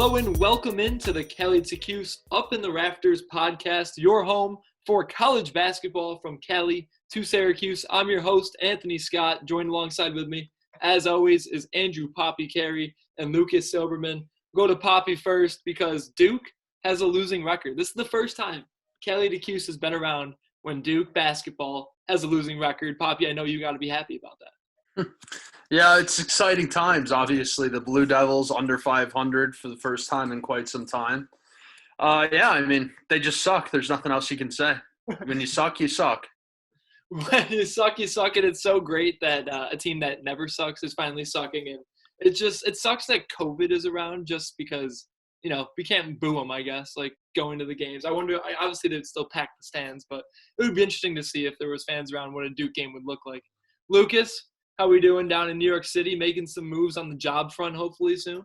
Hello and welcome into the Cali to Cuse Up in the Rafters podcast, your home for college basketball from Cali to Syracuse. I'm your host, Anthony Scott. Joined alongside with me, as always, is Andrew Papi Carey and Lucas Silberman. Go to Papi first because Duke has a losing record. This is the first time Cali to Cuse has been around when Duke basketball has a losing record. Papi, I know you got to be happy about that. Yeah, it's exciting times, obviously. The Blue Devils under 500 for the first time in quite some time. They just suck. There's nothing else you can say. When you suck, you suck. When you suck, and it's so great that a team that never sucks is finally sucking. And it sucks that COVID is around just because, we can't boo them, I guess, like going to the games. I wonder, obviously they'd still pack the stands, but it would be interesting to see if there was fans around what a Duke game would look like. Lucas, how we doing down in New York City? Making some moves on the job front hopefully soon?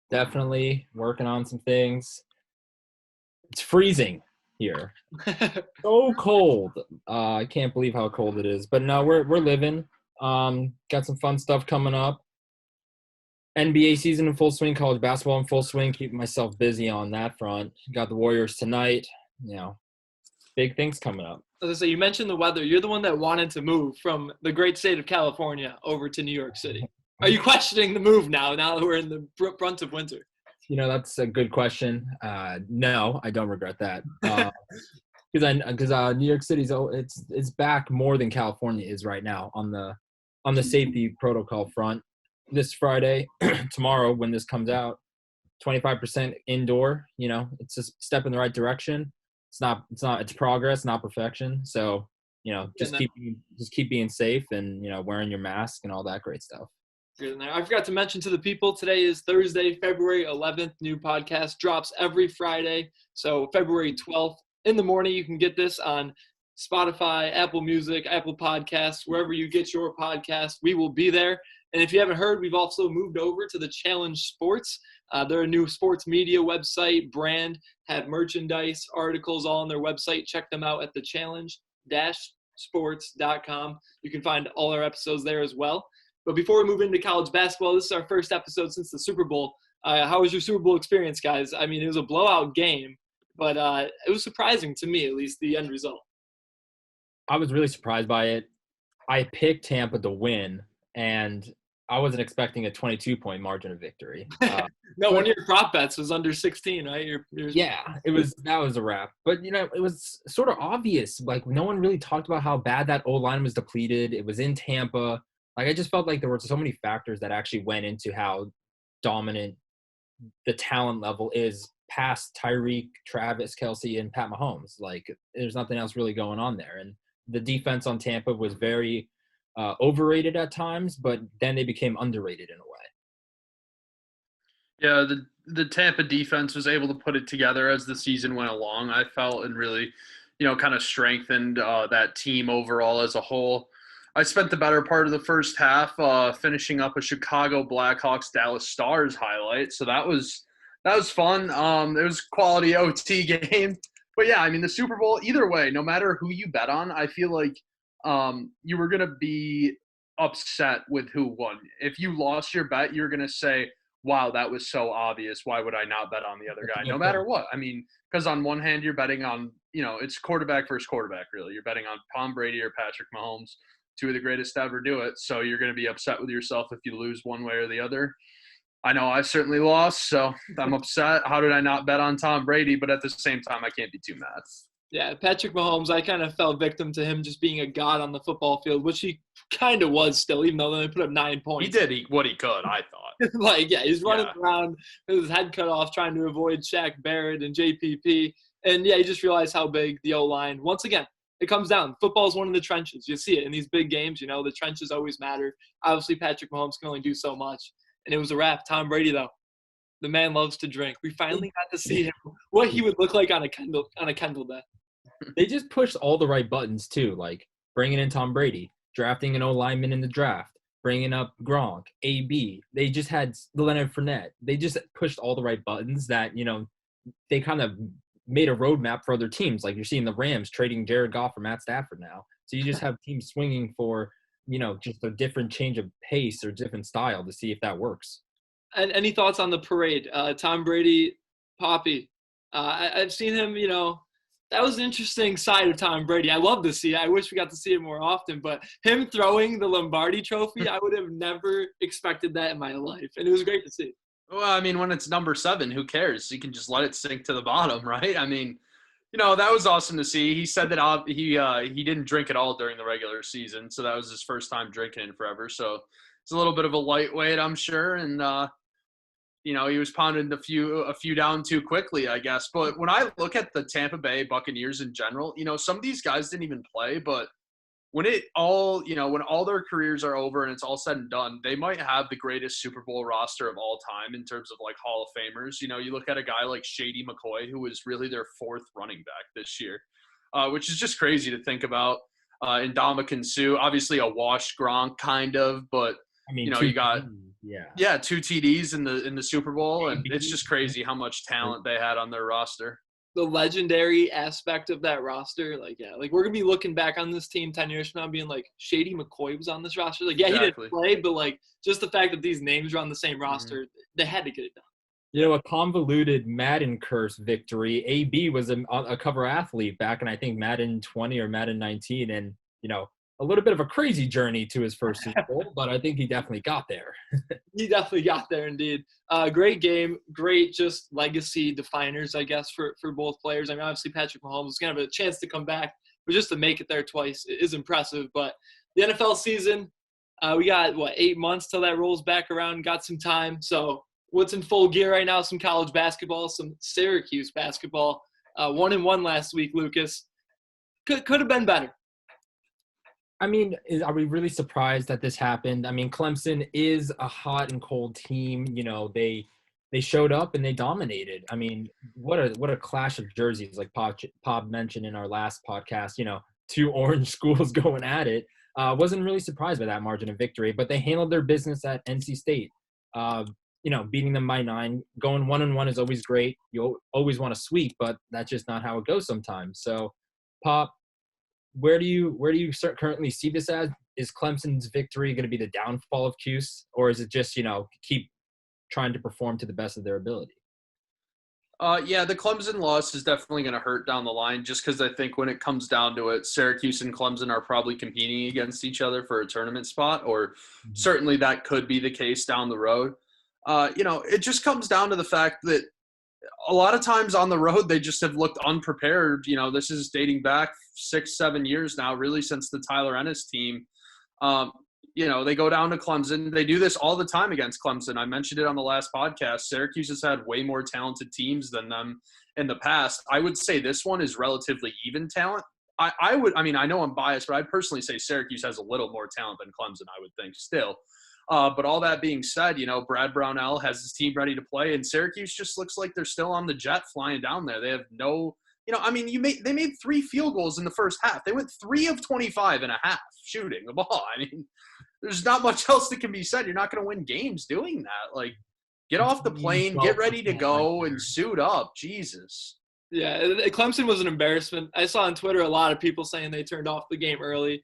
Definitely working on some things. It's freezing here. So cold. I can't believe how cold it is. But no, we're living. Got some fun stuff coming up. NBA season in full swing, college basketball in full swing, keeping myself busy on that front. Got the Warriors tonight. Big things coming up. As I say, you mentioned the weather. You're the one that wanted to move from the great state of California over to New York City. Are you questioning the move now that we're in the brunt of winter? That's a good question. No, I don't regret that. Because New York City's it's back more than California is right now on the safety protocol front. This Friday, tomorrow when this comes out, 25% indoor. It's just a step in the right direction. It's progress, not perfection. So, just keep being safe and, wearing your mask and all that great stuff. I forgot to mention to the people, today is Thursday, February 11th. New podcast drops every Friday. So February 12th in the morning, you can get this on Spotify, Apple Music, Apple Podcasts, wherever you get your podcast. We will be there. And if you haven't heard, we've also moved over to the Challenge Sports. They're a new sports media website, brand, have merchandise, articles all on their website. Check them out at thechallenge-sports.com. You can find all our episodes there as well. But before we move into college basketball, this is our first episode since the Super Bowl. How was your Super Bowl experience, guys? I mean, it was a blowout game, but it was surprising to me, at least, the end result. I was really surprised by it. I picked Tampa to win, and I wasn't expecting a 22-point margin of victory. No, one of your prop bets was under 16, right? Yeah, that was a wrap. But, it was sort of obvious. Like, no one really talked about how bad that O-line was depleted. It was in Tampa. Like, I just felt like there were so many factors that actually went into how dominant the talent level is past Tyreek, Travis Kelce, and Pat Mahomes. Like, there's nothing else really going on there. And the defense on Tampa was very overrated at times, but then they became underrated in a way. Yeah, the Tampa defense was able to put it together as the season went along, I felt, and really, kind of strengthened that team overall as a whole. I spent the better part of the first half finishing up a Chicago Blackhawks Dallas Stars highlight, so that was fun. It was a quality OT game. But yeah, I mean, the Super Bowl, either way, no matter who you bet on, I feel like you were going to be upset with who won. If you lost your bet, you're going to say, wow, that was so obvious. Why would I not bet on the other guy? No matter what. I mean, because on one hand, you're betting on, it's quarterback versus quarterback, really. You're betting on Tom Brady or Patrick Mahomes, two of the greatest to ever do it. So you're going to be upset with yourself if you lose one way or the other. I know I certainly lost, so I'm upset. How did I not bet on Tom Brady? But at the same time, I can't be too mad. Yeah, Patrick Mahomes, I kind of fell victim to him just being a god on the football field, which he kind of was still, even though they put up 9 points. He did what he could, I thought. He's running around with his head cut off trying to avoid Shaq Barrett and JPP. And, you just realize how big the O-line, once again, it comes down. Football is one of the trenches. You see it in these big games. The trenches always matter. Obviously, Patrick Mahomes can only do so much. And it was a wrap. Tom Brady, though, the man loves to drink. We finally got to see him, what he would look like on a Kendall day. They just pushed all the right buttons, too, like bringing in Tom Brady, drafting an O-lineman in the draft, bringing up Gronk, AB. They just had Leonard Fournette. They just pushed all the right buttons that, they kind of made a roadmap for other teams. Like you're seeing the Rams trading Jared Goff for Matt Stafford now. So you just have teams swinging for, just a different change of pace or different style to see if that works. And any thoughts on the parade? Tom Brady, Papi. I've seen him, that was an interesting side of Tom Brady. I love to see it. I wish we got to see it more often. But him throwing the Lombardi trophy, I would have never expected that in my life. And it was great to see. Well, I mean, when it's number 7, who cares? You can just let it sink to the bottom, right? I mean, that was awesome to see. He said that he didn't drink at all during the regular season, so that was his first time drinking in forever. So it's a little bit of a lightweight, I'm sure, and he was pounding a few down too quickly, I guess. But when I look at the Tampa Bay Buccaneers in general, some of these guys didn't even play, but when when all their careers are over and it's all said and done, they might have the greatest Super Bowl roster of all time in terms of like Hall of Famers. You look at a guy like Shady McCoy, who was really their 4th running back this year, which is just crazy to think about. And Ndamukong Suh, obviously a washed Gronk kind of, but I mean, you got 2 TDs in the Super Bowl, and it's just crazy how much talent they had on their roster. The legendary aspect of that roster, we're gonna be looking back on this team 10 years from now, being like, Shady McCoy was on this roster. He didn't play, but just the fact that these names are on the same roster, they had to get it done. A convoluted Madden curse victory. AB was a cover athlete back in, I think, Madden 20 or Madden 19, and a little bit of a crazy journey to his first Super Bowl, but I think he definitely got there. He definitely got there, indeed. Great game, great just legacy definers, I guess, for both players. I mean, obviously Patrick Mahomes is going to have a chance to come back, but just to make it there twice is impressive. But the NFL season, we got, 8 months till that rolls back around, got some time. So what's in full gear right now? Some college basketball, some Syracuse basketball. 1-1 last week, Lucas. Could have been better. I mean, are we really surprised that this happened? I mean, Clemson is a hot and cold team. They showed up and they dominated. I mean, what a clash of jerseys, like Pop mentioned in our last podcast. 2 orange schools going at it. Wasn't really surprised by that margin of victory, but they handled their business at NC State. Beating them by 9. Going 1-1 is always great. You always want to sweep, but that's just not how it goes sometimes. So, Pop, where do you currently see this as? Is Clemson's victory going to be the downfall of Cuse, or is it just keep trying to perform to the best of their ability? The Clemson loss is definitely going to hurt down the line, just because I think when it comes down to it, Syracuse and Clemson are probably competing against each other for a tournament spot, or certainly that could be the case down the road. It just comes down to the fact that a lot of times on the road, they just have looked unprepared. This is dating back 6-7 years now, really since the Tyler Ennis team. They go down to Clemson. They do this all the time against Clemson. I mentioned it on the last podcast. Syracuse has had way more talented teams than them in the past. I would say this one is relatively even talent. I know I'm biased, but I'd personally say Syracuse has a little more talent than Clemson, I would think still. But all that being said, Brad Brownell has his team ready to play, and Syracuse just looks like they're still on the jet flying down there. They have no they made 3 field goals in the first half. They went 3 of 25 and a half shooting the ball. I mean, there's not much else that can be said. You're not going to win games doing that. Get off the plane, get ready to go, and suit up. Jesus. Yeah, Clemson was an embarrassment. I saw on Twitter a lot of people saying they turned off the game early,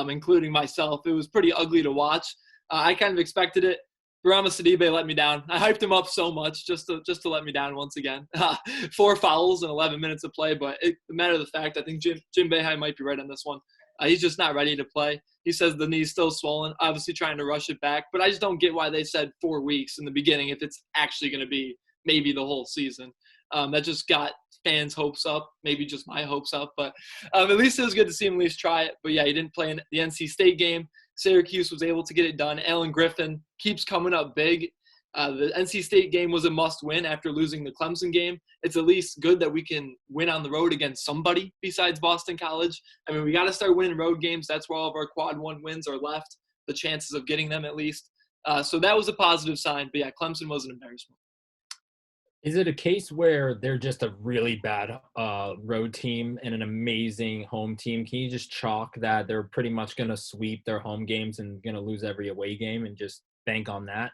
including myself. It was pretty ugly to watch. I kind of expected it. Barama Sidibe let me down. I hyped him up so much just to let me down once again. 4 fouls in 11 minutes of play, but the matter of the fact, I think Jim Boeheim might be right on this one. He's just not ready to play. He says the knee's still swollen, obviously trying to rush it back. But I just don't get why they said 4 weeks in the beginning if it's actually going to be maybe the whole season. That just got fans' hopes up, maybe just my hopes up. But at least it was good to see him at least try it. But, yeah, he didn't play in the NC State game. Syracuse was able to get it done. Alan Griffin keeps coming up big. The NC State game was a must-win after losing the Clemson game. It's at least good that we can win on the road against somebody besides Boston College. I mean, we got to start winning road games. That's where all of our quad 1 wins are left, the chances of getting them at least. So that was a positive sign. But, yeah, Clemson was an embarrassment. Is it a case where they're just a really bad road team and an amazing home team? Can you just chalk that they're pretty much going to sweep their home games and going to lose every away game and just bank on that?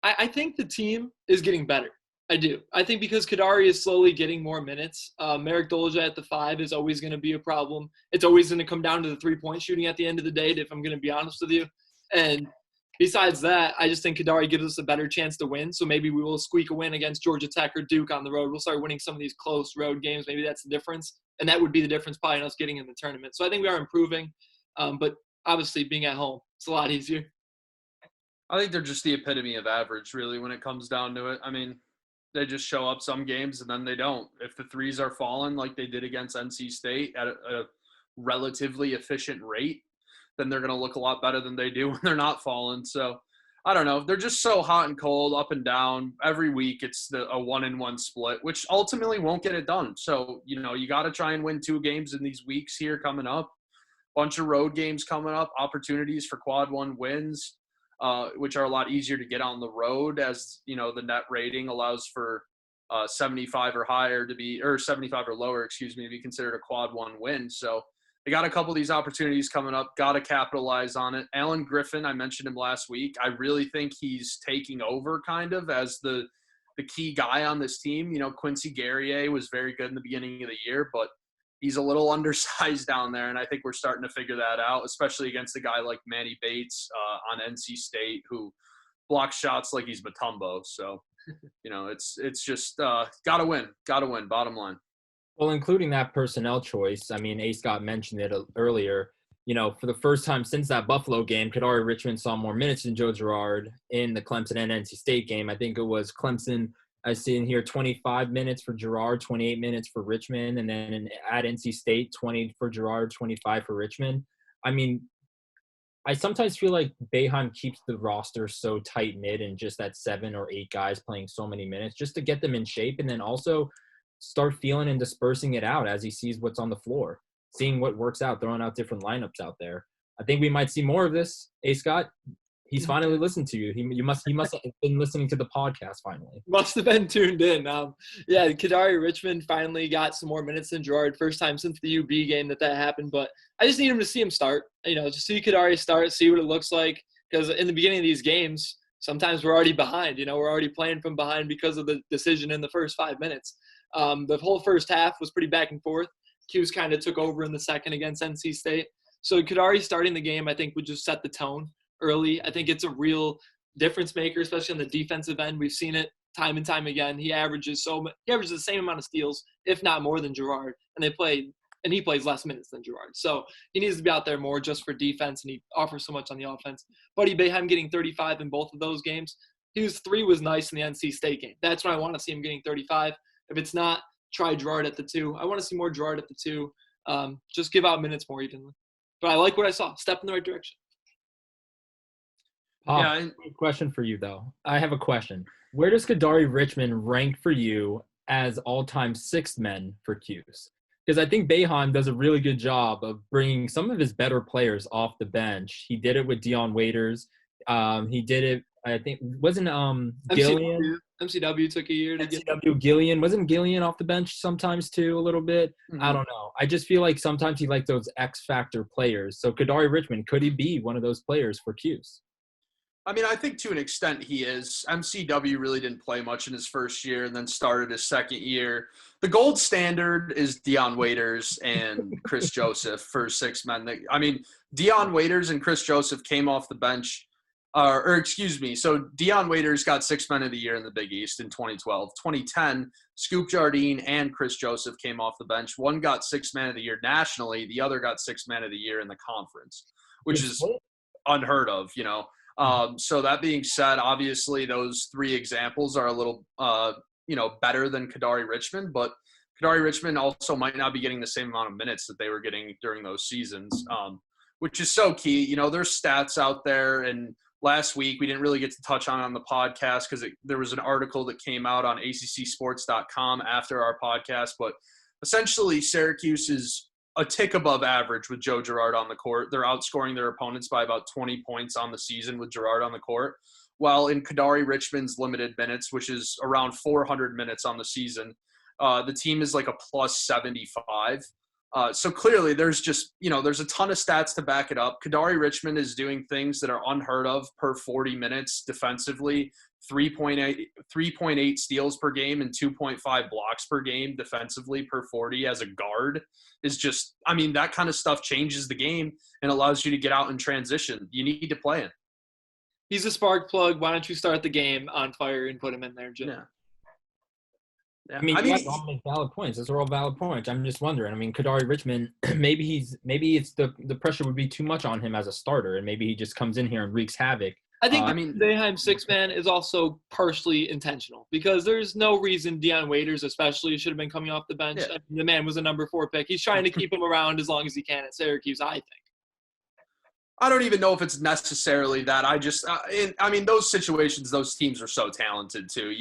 I think the team is getting better. I do. I think because Kadari is slowly getting more minutes. Merrick Dolja at the 5 is always going to be a problem. It's always going to come down to the 3-point shooting at the end of the day, if I'm going to be honest with you. And besides that, I just think Kadari gives us a better chance to win. So maybe we will squeak a win against Georgia Tech or Duke on the road. We'll start winning some of these close road games. Maybe that's the difference. And that would be the difference probably in us getting in the tournament. So I think we are improving. But obviously being at home, it's a lot easier. I think they're just the epitome of average, really, when it comes down to it. I mean, they just show up some games and then they don't. If the threes are falling like they did against NC State at a relatively efficient rate, then they're going to look a lot better than they do when they're not falling. So I don't know. They're just so hot and cold, up and down. Every week it's a 1-1 split, which ultimately won't get it done. So, you got to try and win 2 games in these weeks here coming up. Bunch of road games coming up, opportunities for quad 1 wins. Which are a lot easier to get on the road, as the net rating allows for 75 or higher to be, or 75 or lower, to be considered a quad 1 win. So they got a couple of these opportunities coming up, got to capitalize on it. Alan Griffin, I mentioned him last week. I really think he's taking over kind of as the key guy on this team. Quincy Guerrier was very good in the beginning of the year, but he's a little undersized down there, and I think we're starting to figure that out, especially against a guy like Manny Bates on NC State, who blocks shots like he's Mutombo. So, it's just got to win, bottom line. Well, including that personnel choice, I mean, A.Scott mentioned it earlier. For the first time since that Buffalo game, Kadari Richmond saw more minutes than Joe Girard in the Clemson and NC State game. I think it was Clemson – I see in here 25 minutes for Girard, 28 minutes for Richmond, and then at NC State, 20 for Girard, 25 for Richmond. I mean, I sometimes feel like Boeheim keeps the roster so tight-knit and just that 7 or 8 guys playing so many minutes just to get them in shape, and then also start feeling and dispersing it out as he sees what's on the floor, seeing what works out, throwing out different lineups out there. I think we might see more of this. A.Scott, he's finally listened to you. He must have been listening to the podcast finally. Must have been tuned in. Kadari Richmond finally got some more minutes than Girard. First time since the UB game that happened. But I just need him to see him start. Just see Kadari start, see what it looks like. Because in the beginning of these games, sometimes we're already behind. We're already playing from behind because of the decision in the first 5 minutes. The whole first half was pretty back and forth. Cuse kind of took over in the second against NC State. So Kadari starting the game, I think, would just set the tone early. I think it's a real difference maker, especially on the defensive end. We've seen it time and time again. He averages the same amount of steals, if not more than Girard, and he plays less minutes than Girard. So he needs to be out there more just for defense, and he offers so much on the offense. Buddy Boeheim getting 35 in both of those games. His 3 was nice in the NC State game. That's when I want to see him getting 35. If it's not, try Girard at the 2. I want to see more Girard at the 2. Just give out minutes more evenly. But I like what I saw. Step in the right direction. Question for you, though. I have a question. Where does Kadari Richmond rank for you as all-time 6th men for Cuse? Because I think Boeheim does a really good job of bringing some of his better players off the bench. He did it with Dion Waiters. He did it, I think, wasn't Gillian? MCW took a year to get – Gillian. Wasn't Gillian off the bench sometimes too a little bit? Mm-hmm. I don't know. I just feel like sometimes he likes those X-factor players. So Kadari Richmond, could he be one of those players for Cuse? I mean, I think to an extent he is. MCW really didn't play much in his first year and then started his second year. The gold standard is Dion Waiters and Chris Joseph for 6 men. Dion Waiters and Chris Joseph came off the bench. So Dion Waiters got 6 men of the year in the Big East in 2012. 2010, Scoop Jardine and Chris Joseph came off the bench. One got 6 man of the year nationally. The other got 6 man of the year in the conference, which is unheard of, So that being said, obviously those 3 examples are a little, better than Kadari Richmond, but Kadari Richmond also might not be getting the same amount of minutes that they were getting during those seasons, which is so key. There's stats out there, and last week we didn't really get to touch on the podcast because there was an article that came out on ACCsports.com after our podcast, but essentially Syracuse is a tick above average with Joe Girard on the court. They're outscoring their opponents by about 20 points on the season with Girard on the court, while in Kadari Richmond's limited minutes, which is around 400 minutes on the season, the team is like a plus 75. So clearly there's just, there's a ton of stats to back it up. Kadari Richmond is doing things that are unheard of per 40 minutes defensively, 3.8 steals per game and 2.5 blocks per game defensively per 40 as a guard is just, that kind of stuff changes the game and allows you to get out in transition. You need to play it. He's a spark plug. Why don't you start the game on fire and put him in there, Jim? Yeah. Yeah. I mean, you guys all make valid points. Those are all valid points. I'm just wondering. I mean, Kadari Richmond, maybe it's the pressure would be too much on him as a starter, and maybe he just comes in here and wreaks havoc. I think Boeheim six-man is also partially intentional because there's no reason Deion Waiters especially should have been coming off the bench. Yeah. I mean, the man was a number 4 pick. He's trying to keep him around as long as he can at Syracuse, I think. I don't even know if it's necessarily that. I mean, those situations, those teams are so talented too.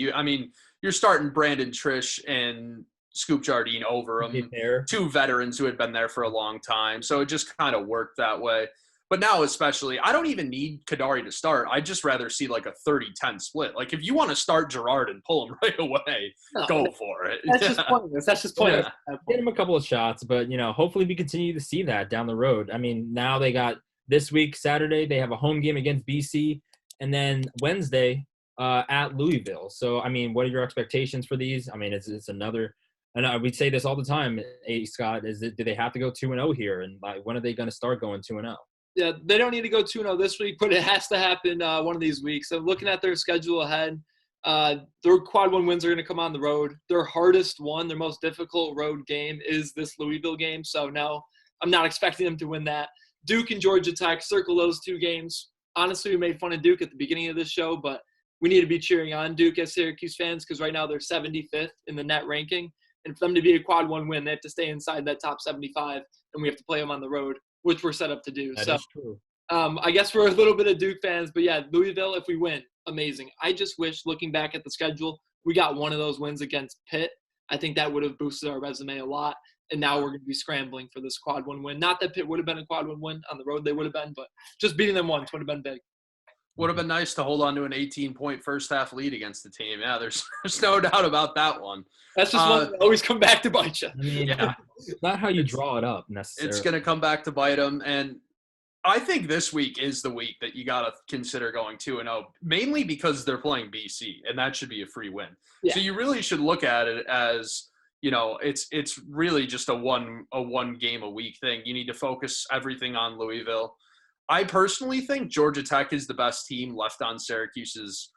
You're starting Brandon Trish and Scoop Jardine over them, 2 veterans who had been there for a long time. So it just kind of worked that way. But now especially, I don't even need Kadari to start. I'd just rather see like a 30-10 split. Like if you want to start Gerard and pull him right away, go for it. That's just pointless. That's just pointless. Yeah. Get him a couple of shots, but, hopefully we continue to see that down the road. I mean, now they got this week, Saturday, they have a home game against BC, and then Wednesday at Louisville. So, I mean, what are your expectations for these? I mean, it's another – and we say this all the time, A.Scott, do they have to go 2-0 here? And when are they going to start going 2-0? Yeah, they don't need to go 2-0 this week, but it has to happen one of these weeks. So looking at their schedule ahead, their quad 1 wins are going to come on the road. Their hardest one, their most difficult road game is this Louisville game. So no, I'm not expecting them to win that. Duke and Georgia Tech, circle those 2 games. Honestly, we made fun of Duke at the beginning of this show, but we need to be cheering on Duke as Syracuse fans because right now they're 75th in the net ranking. And for them to be a quad 1 win, they have to stay inside that top 75, and we have to play them on the road, which we're set up to do. That is true. I guess we're a little bit of Duke fans, but yeah, Louisville, if we win, amazing. I just wish, looking back at the schedule, we got one of those wins against Pitt. I think that would have boosted our resume a lot, and now we're going to be scrambling for this quad 1 win. Not that Pitt would have been a quad 1 win on the road, they would have been, but just beating them once would have been big. Would have been nice to hold on to an 18-point first-half lead against the team. Yeah, there's no doubt about that one. That's just one that always come back to bite you. I mean, Yeah. It's not how you draw it up necessarily. It's going to come back to bite them. And I think this week is the week that you got to consider going 2-0, mainly because they're playing BC, and that should be a free win. Yeah. So you really should look at it as, it's really just a one game a week thing. You need to focus everything on Louisville. I personally think Georgia Tech is the best team left on Syracuse's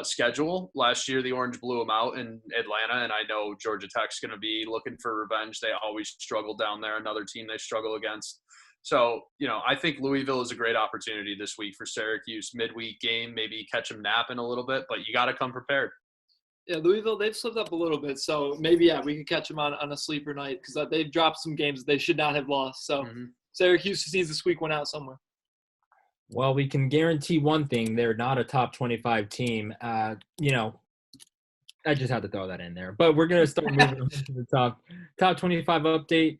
schedule. Last year, the Orange blew them out in Atlanta, and I know Georgia Tech's going to be looking for revenge. They always struggle down there, another team they struggle against. So, I think Louisville is a great opportunity this week for Syracuse. Midweek game, maybe catch them napping a little bit, but you got to come prepared. Yeah, Louisville, they've slipped up a little bit. So maybe, we could catch them on a sleeper night because they've dropped some games that they should not have lost. So Syracuse just needs to squeak one out somewhere. Well, we can guarantee one thing. They're not a top 25 team. I just had to throw that in there. But we're going to start moving on to the top 25 update.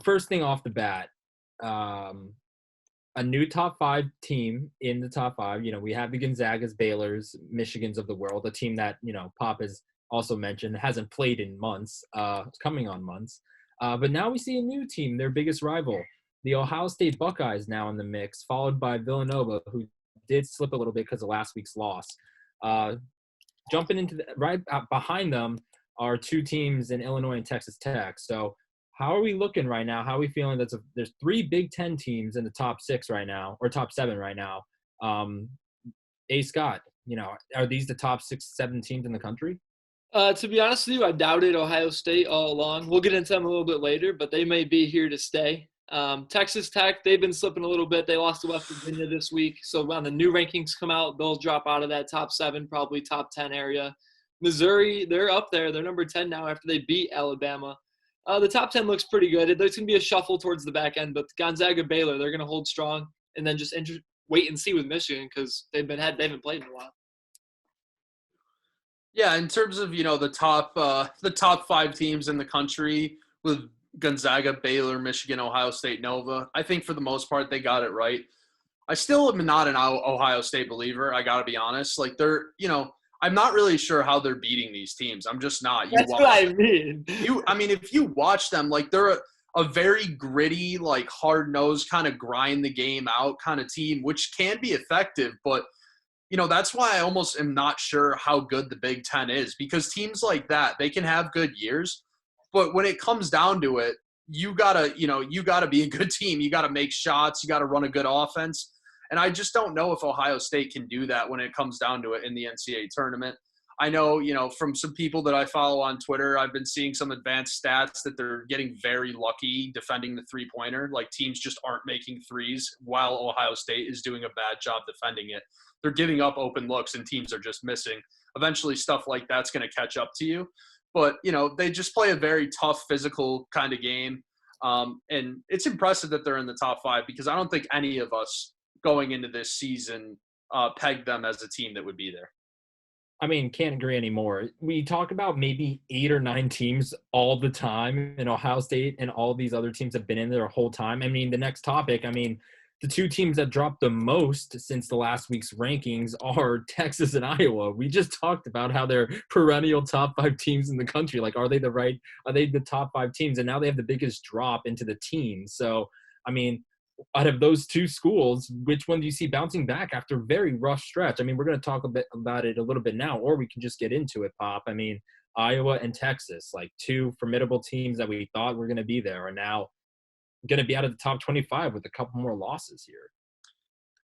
First thing off the bat, a new top 5 team in the top 5. We have the Gonzagas, Baylors, Michigans of the world, a team that, Pop has also mentioned hasn't played in months, coming on months. But now we see a new team, their biggest rival. The Ohio State Buckeyes now in the mix, followed by Villanova, who did slip a little bit because of last week's loss. Jumping into right behind them are 2 teams in Illinois and Texas Tech. So how are we looking right now? How are we feeling? There's 3 Big Ten teams in the top 6 right now, or top 7 right now. A.Scott, are these the top 6, 7 teams in the country? To be honest with you, I doubted Ohio State all along. We'll get into them a little bit later, but they may be here to stay. Texas Tech, they've been slipping a little bit. They lost to West Virginia this week. So when the new rankings come out, they'll drop out of that top 7, probably top 10 area. Missouri, they're up there. They're number 10 now after they beat Alabama. The top 10 looks pretty good. There's going to be a shuffle towards the back end, but Gonzaga, Baylor, they're going to hold strong and then just wait and see with Michigan because they haven't played in a while. Yeah, in terms of, the top 5 teams in the country with Gonzaga, Baylor, Michigan, Ohio State, Nova, I think for the most part they got it right. I still am not an Ohio State believer, I got to be honest. Like I'm not really sure how they're beating these teams. I'm just not. That's what I mean. If you watch them, like they're a very gritty, like hard-nosed kind of grind the game out kind of team, which can be effective, but that's why I almost am not sure how good the Big Ten is, because teams like that, they can have good years, but when it comes down to it, you gotta be a good team. You gotta make shots. You gotta run a good offense. And I just don't know if Ohio State can do that when it comes down to it in the NCAA tournament. I know, from some people that I follow on Twitter, I've been seeing some advanced stats that they're getting very lucky defending the three-pointer. Like, teams just aren't making threes while Ohio State is doing a bad job defending it. They're giving up open looks and teams are just missing. Eventually, stuff like that's going to catch up to you. But, they just play a very tough physical kind of game. And it's impressive that they're in the top 5 because I don't think any of us going into this season pegged them as a team that would be there. I mean, can't agree anymore. We talk about maybe 8 or 9 teams all the time in Ohio State, and all these other teams have been in there the whole time. I mean, the next topic, the 2 teams that dropped the most since the last week's rankings are Texas and Iowa. We just talked about how they're perennial top 5 teams in the country. Like, are they the top 5 teams? And now they have the biggest drop into the teens. So, out of those 2 schools, which one do you see bouncing back after a very rough stretch? We're going to talk a bit about it a little bit now, or we can just get into it, Pop. Iowa and Texas, like 2 formidable teams that we thought were going to be there, are now going to be out of the top 25 with a couple more losses here.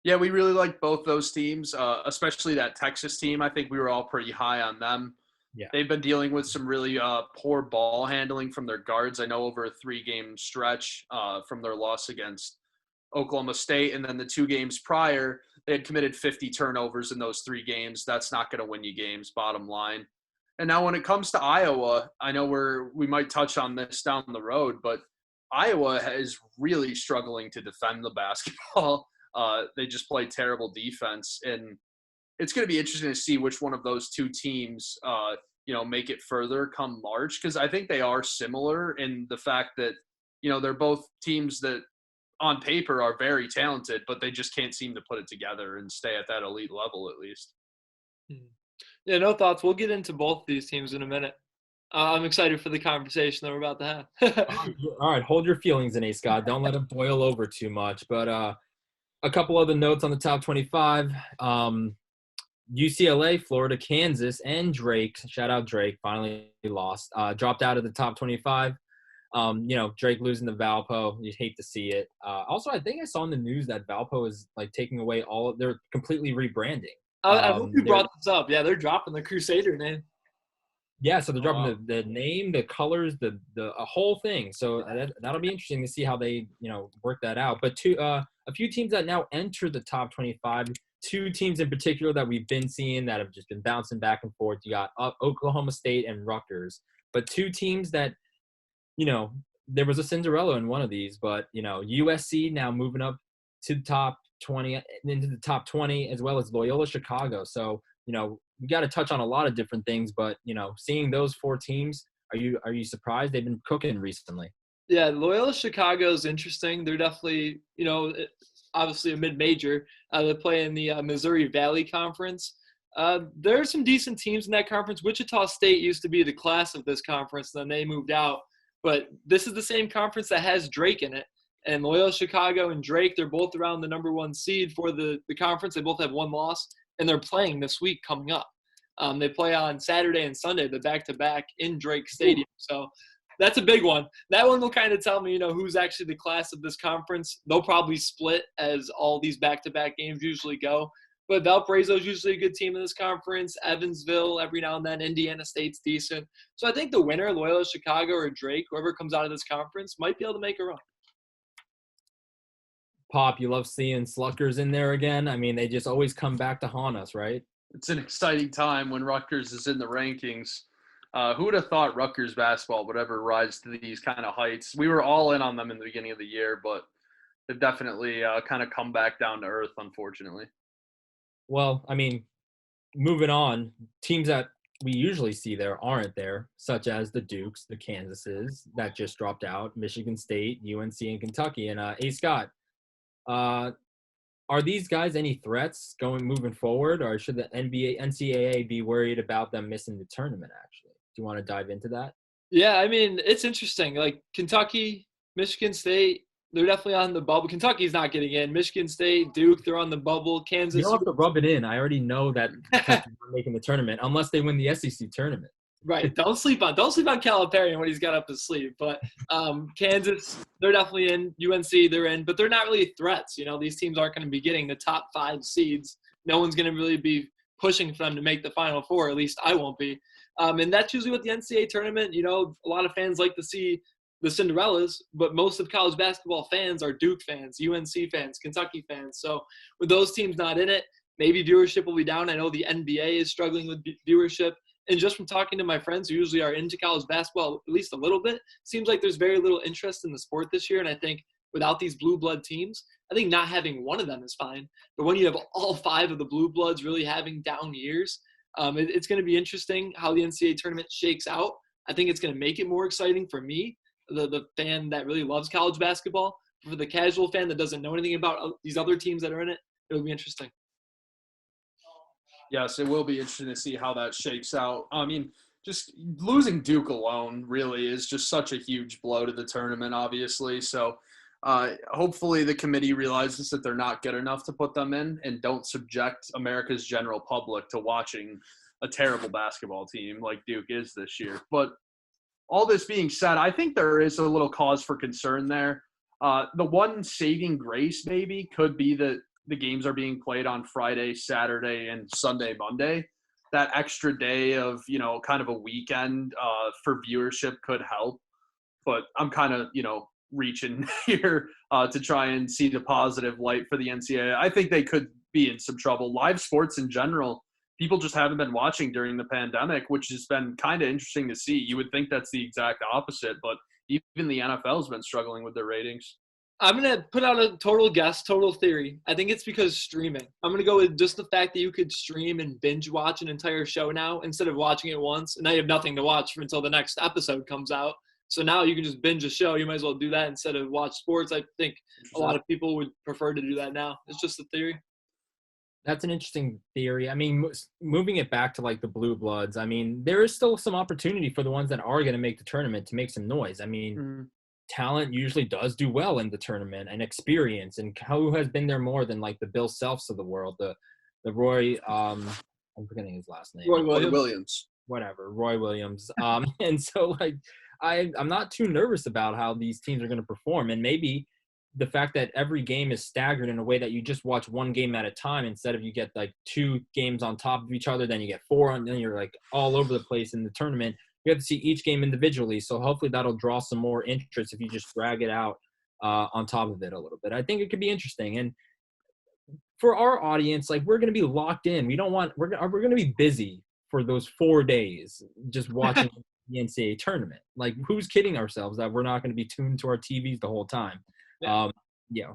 Yeah, we really like both those teams, especially that Texas team. I think we were all pretty high on them. Yeah. They've been dealing with some really poor ball handling from their guards. I know over a 3-game stretch from their loss against Oklahoma State, and then the 2 games prior, they had committed 50 turnovers in those 3 games. That's not going to win you games, bottom line. And now when it comes to Iowa, I know we might touch on this down the road, but Iowa is really struggling to defend the basketball. They just play terrible defense, and it's going to be interesting to see which one of those 2 teams, make it further come March, because I think they are similar in the fact that, they're both teams that on paper are very talented, but they just can't seem to put it together and stay at that elite level at least. Yeah, no thoughts. We'll get into both of these teams in a minute. I'm excited for the conversation that we're about to have. All right, hold your feelings in, A.Scott. Don't let it boil over too much. But a couple other notes on the top 25. UCLA, Florida, Kansas, and Drake, shout out Drake, finally lost, dropped out of the top 25. Drake losing to Valpo, you'd hate to see it. Also, I think I saw in the news that Valpo is taking away they're completely rebranding. I hope you brought this up. Yeah, they're dropping the Crusader name. Yeah, so they're dropping the name, the colors, the whole thing. So that'll be interesting to see how they work that out. But a few teams that now enter the top 25. 2 teams in particular that we've been seeing that have just been bouncing back and forth. You got Oklahoma State and Rutgers, but 2 teams that there was a Cinderella in one of these, but USC now moving up to the top 20 into the top 20, as well as Loyola Chicago. So we got to touch on a lot of different things, but seeing those 4 teams, are you surprised? They've been cooking recently. Yeah, Loyola Chicago is interesting. They're definitely obviously a mid-major. They play in the Missouri Valley Conference. There are some decent teams in that conference. Wichita State used to be the class of this conference, then they moved out. But this is the same conference that has Drake in it. And Loyola Chicago and Drake, they're both around the number 1 seed for the conference. They both have 1 loss, and they're playing this week coming up. They play on Saturday and Sunday, the back-to-back in Drake Stadium. So that's a big one. That one will kind of tell me, who's actually the class of this conference. They'll probably split as all these back-to-back games usually go. But Valparaiso is usually a good team in this conference. Evansville, every now and then. Indiana State's decent. So I think the winner, Loyola Chicago or Drake, whoever comes out of this conference, might be able to make a run. Pop, you love seeing Sluckers in there again. They just always come back to haunt us, right? It's an exciting time when Rutgers is in the rankings. Who would have thought Rutgers basketball would ever rise to these kind of heights? We were all in on them in the beginning of the year, but they've definitely kind of come back down to earth, unfortunately. Well, moving on, teams that we usually see there aren't there, such as the Dukes, the Kansases that just dropped out, Michigan State, UNC, and Kentucky. And A.Scott, are these guys any threats moving forward, or should the NCAA be worried about them missing the tournament, actually? Do you want to dive into that? Yeah, it's interesting. Kentucky, Michigan State, they're definitely on the bubble. Kentucky's not getting in. Michigan State, Duke, they're on the bubble. Kansas. You don't have to rub it in. I already know that Kentucky's not making the tournament unless they win the SEC tournament. Right. Don't sleep on Calipari and what he's got up his sleeve. But Kansas, they're definitely in. UNC, they're in, but they're not really threats. These teams aren't going to be getting the top 5 seeds. No one's going to really be pushing for them to make the Final Four. At least I won't be. And that's usually what the NCAA tournament. A lot of fans like to see the Cinderellas, but most of college basketball fans are Duke fans, UNC fans, Kentucky fans. So with those teams not in it, maybe viewership will be down. I know the NBA is struggling with viewership. And just from talking to my friends who usually are into college basketball at least a little bit, seems like there's very little interest in the sport this year. And I think without these blue blood teams, I think not having one of them is fine. But when you have all 5 of the blue bloods really having down years, it's going to be interesting how the NCAA tournament shakes out. I think it's going to make it more exciting for me, the fan that really loves college basketball. For the casual fan that doesn't know anything about these other teams that are in it, it'll be interesting. Yes, it will be interesting to see how that shakes out. I mean, just losing Duke alone really is just such a huge blow to the tournament, obviously. So hopefully the committee realizes that they're not good enough to put them in and don't subject America's general public to watching a terrible basketball team like Duke is this year. But all this being said, I think there is a little cause for concern there. The one saving grace maybe could be that the games are being played on Friday, Saturday, and Sunday, Monday. That extra day of, kind of a weekend for viewership could help. But I'm kind of, reaching here to try and see the positive light for the NCAA. I think they could be in some trouble. Live sports in general, people just haven't been watching during the pandemic, which has been kind of interesting to see. You would think that's the exact opposite, but even the NFL has been struggling with their ratings. I'm going to put out a total guess, total theory. I think it's because streaming. I'm going to go with just the fact that you could stream and binge watch an entire show now instead of watching it once. And now you have nothing to watch until the next episode comes out. So now you can just binge a show. You might as well do that instead of watch sports. I think a lot of people would prefer to do that now. It's just a theory. That's an interesting theory. I mean, moving it back to like the blue bloods, I mean, there is still some opportunity for the ones that are going to make the tournament to make some noise. I mean, talent usually does do well in the tournament, and experience, and who has been there more than like the Bill Selfs of the world, the Roy, I'm forgetting his last name. Roy Williams. Whatever, Roy Williams. And so like I'm not too nervous about how these teams are going to perform, and maybe the fact that every game is staggered in a way that you just watch one game at a time instead of you get like 2 games on top of each other, then you get 4, and then you're like all over the place in the tournament. You have to see each game individually, so hopefully that'll draw some more interest if you just drag it out on top of it a little bit. I think it could be interesting, and for our audience, like, we're going to be locked in. We're going to be busy for those 4 days just watching the NCAA tournament. Like, who's kidding ourselves that we're not going to be tuned to our TVs the whole time?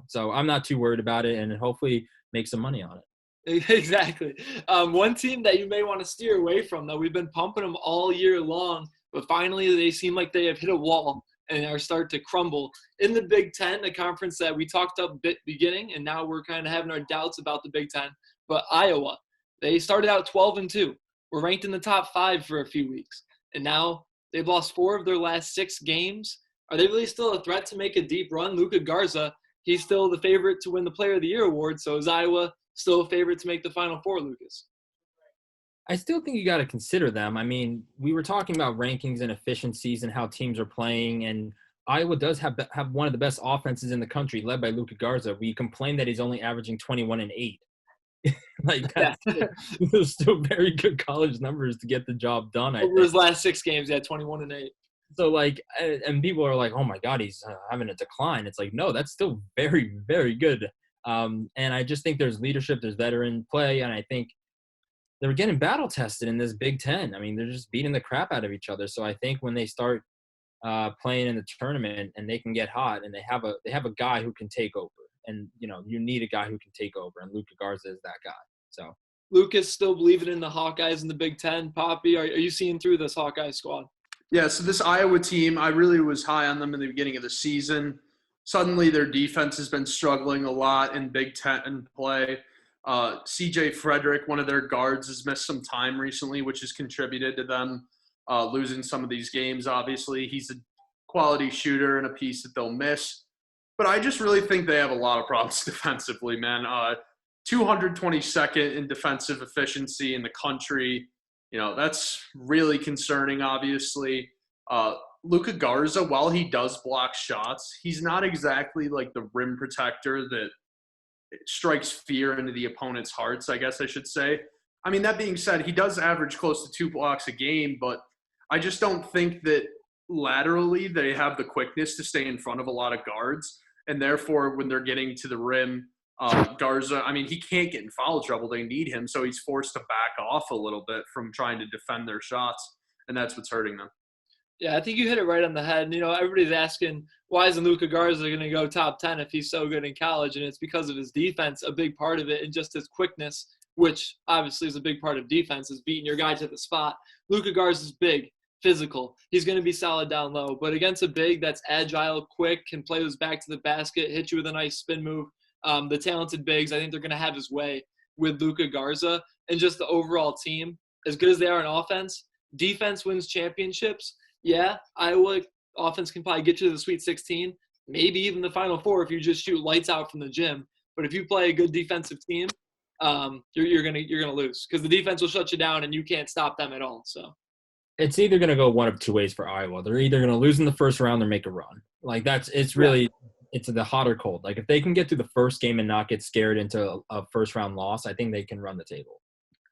So I'm not too worried about it, and hopefully make some money on it. Exactly. One team that you may want to steer away from, though, we've been pumping them all year long, but finally they seem like they have hit a wall and are starting to crumble. In the Big Ten, a conference that we talked up beginning, and now we're kind of having our doubts about the Big Ten, but Iowa, they started out 12-2. Were ranked in the top 5 for a few weeks, and now they've lost 4 of their last 6 games. Are they really still a threat to make a deep run? Luka Garza, he's still the favorite to win the Player of the Year award, so is Iowa still a favorite to make the Final Four, Lucas? I still think you got to consider them. I mean, we were talking about rankings and efficiencies and how teams are playing, and Iowa does have one of the best offenses in the country, led by Luka Garza. We complain that he's only averaging 21 and 8. Like, those still very good college numbers to get the job done. Over his last 6 games, he had 21 and 8. So, like, and people are like, oh my God, he's having a decline. It's like, no, that's still very, very good. And I just think there's leadership, there's veteran play, and I think they're getting battle tested in this Big Ten. I mean, they're just beating the crap out of each other. So I think when they start playing in the tournament and they can get hot, and they have a guy who can take over, and you need a guy who can take over, and Luka Garza is that guy. So Lucas still believing in the Hawkeyes in the Big Ten. Papi, are you seeing through this Hawkeye squad? Yeah, so this Iowa team, I really was high on them in the beginning of the season. Suddenly their defense has been struggling a lot in Big Ten play. C.J. Frederick, one of their guards, has missed some time recently, which has contributed to them losing some of these games, obviously. He's a quality shooter and a piece that they'll miss. But I just really think they have a lot of problems defensively, man. 222nd in defensive efficiency in the country. That's really concerning, obviously. Luka Garza, while he does block shots, he's not exactly like the rim protector that strikes fear into the opponent's hearts, I guess I should say. I mean, that being said, he does average close to 2 blocks a game, but I just don't think that laterally they have the quickness to stay in front of a lot of guards. And therefore, when they're getting to the rim, Garza, I mean, he can't get in foul trouble. They need him, so he's forced to back off a little bit from trying to defend their shots, and that's what's hurting them. Yeah, I think you hit it right on the head. Everybody's asking, why isn't Luka Garza going to go top 10 if he's so good in college? And it's because of his defense, a big part of it, and just his quickness, which obviously is a big part of defense, is beating your guy to the spot. Luka Garza is big, physical. He's going to be solid down low. But against a big that's agile, quick, can play those back to the basket, hit you with a nice spin move, the talented bigs, I think they're going to have his way with Luka Garza. And just the overall team, as good as they are in offense, defense wins championships. Yeah, Iowa offense can probably get you to the Sweet 16, maybe even the Final Four if you just shoot lights out from the gym. But if you play a good defensive team, you're gonna lose because the defense will shut you down and you can't stop them at all. So it's either gonna go one of two ways for Iowa. They're either gonna lose in the first round or make a run. Like it's really it's the hot or cold. Like if they can get through the first game and not get scared into a first round loss, I think they can run the table.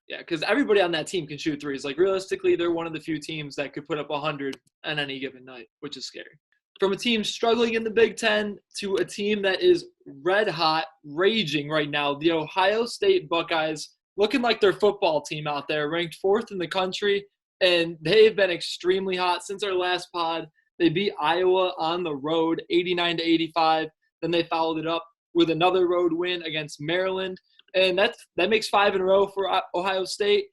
Yeah, because everybody on that team can shoot threes. Like, realistically, they're one of the few teams that could put up 100 on any given night, which is scary. From a team struggling in the Big Ten to a team that is red hot, raging right now, the Ohio State Buckeyes, looking like their football team out there, ranked 4th in the country, and they've been extremely hot since our last pod. They beat Iowa on the road, 89-85. Then they followed it up with another road win against Maryland. And that makes 5 in a row for Ohio State,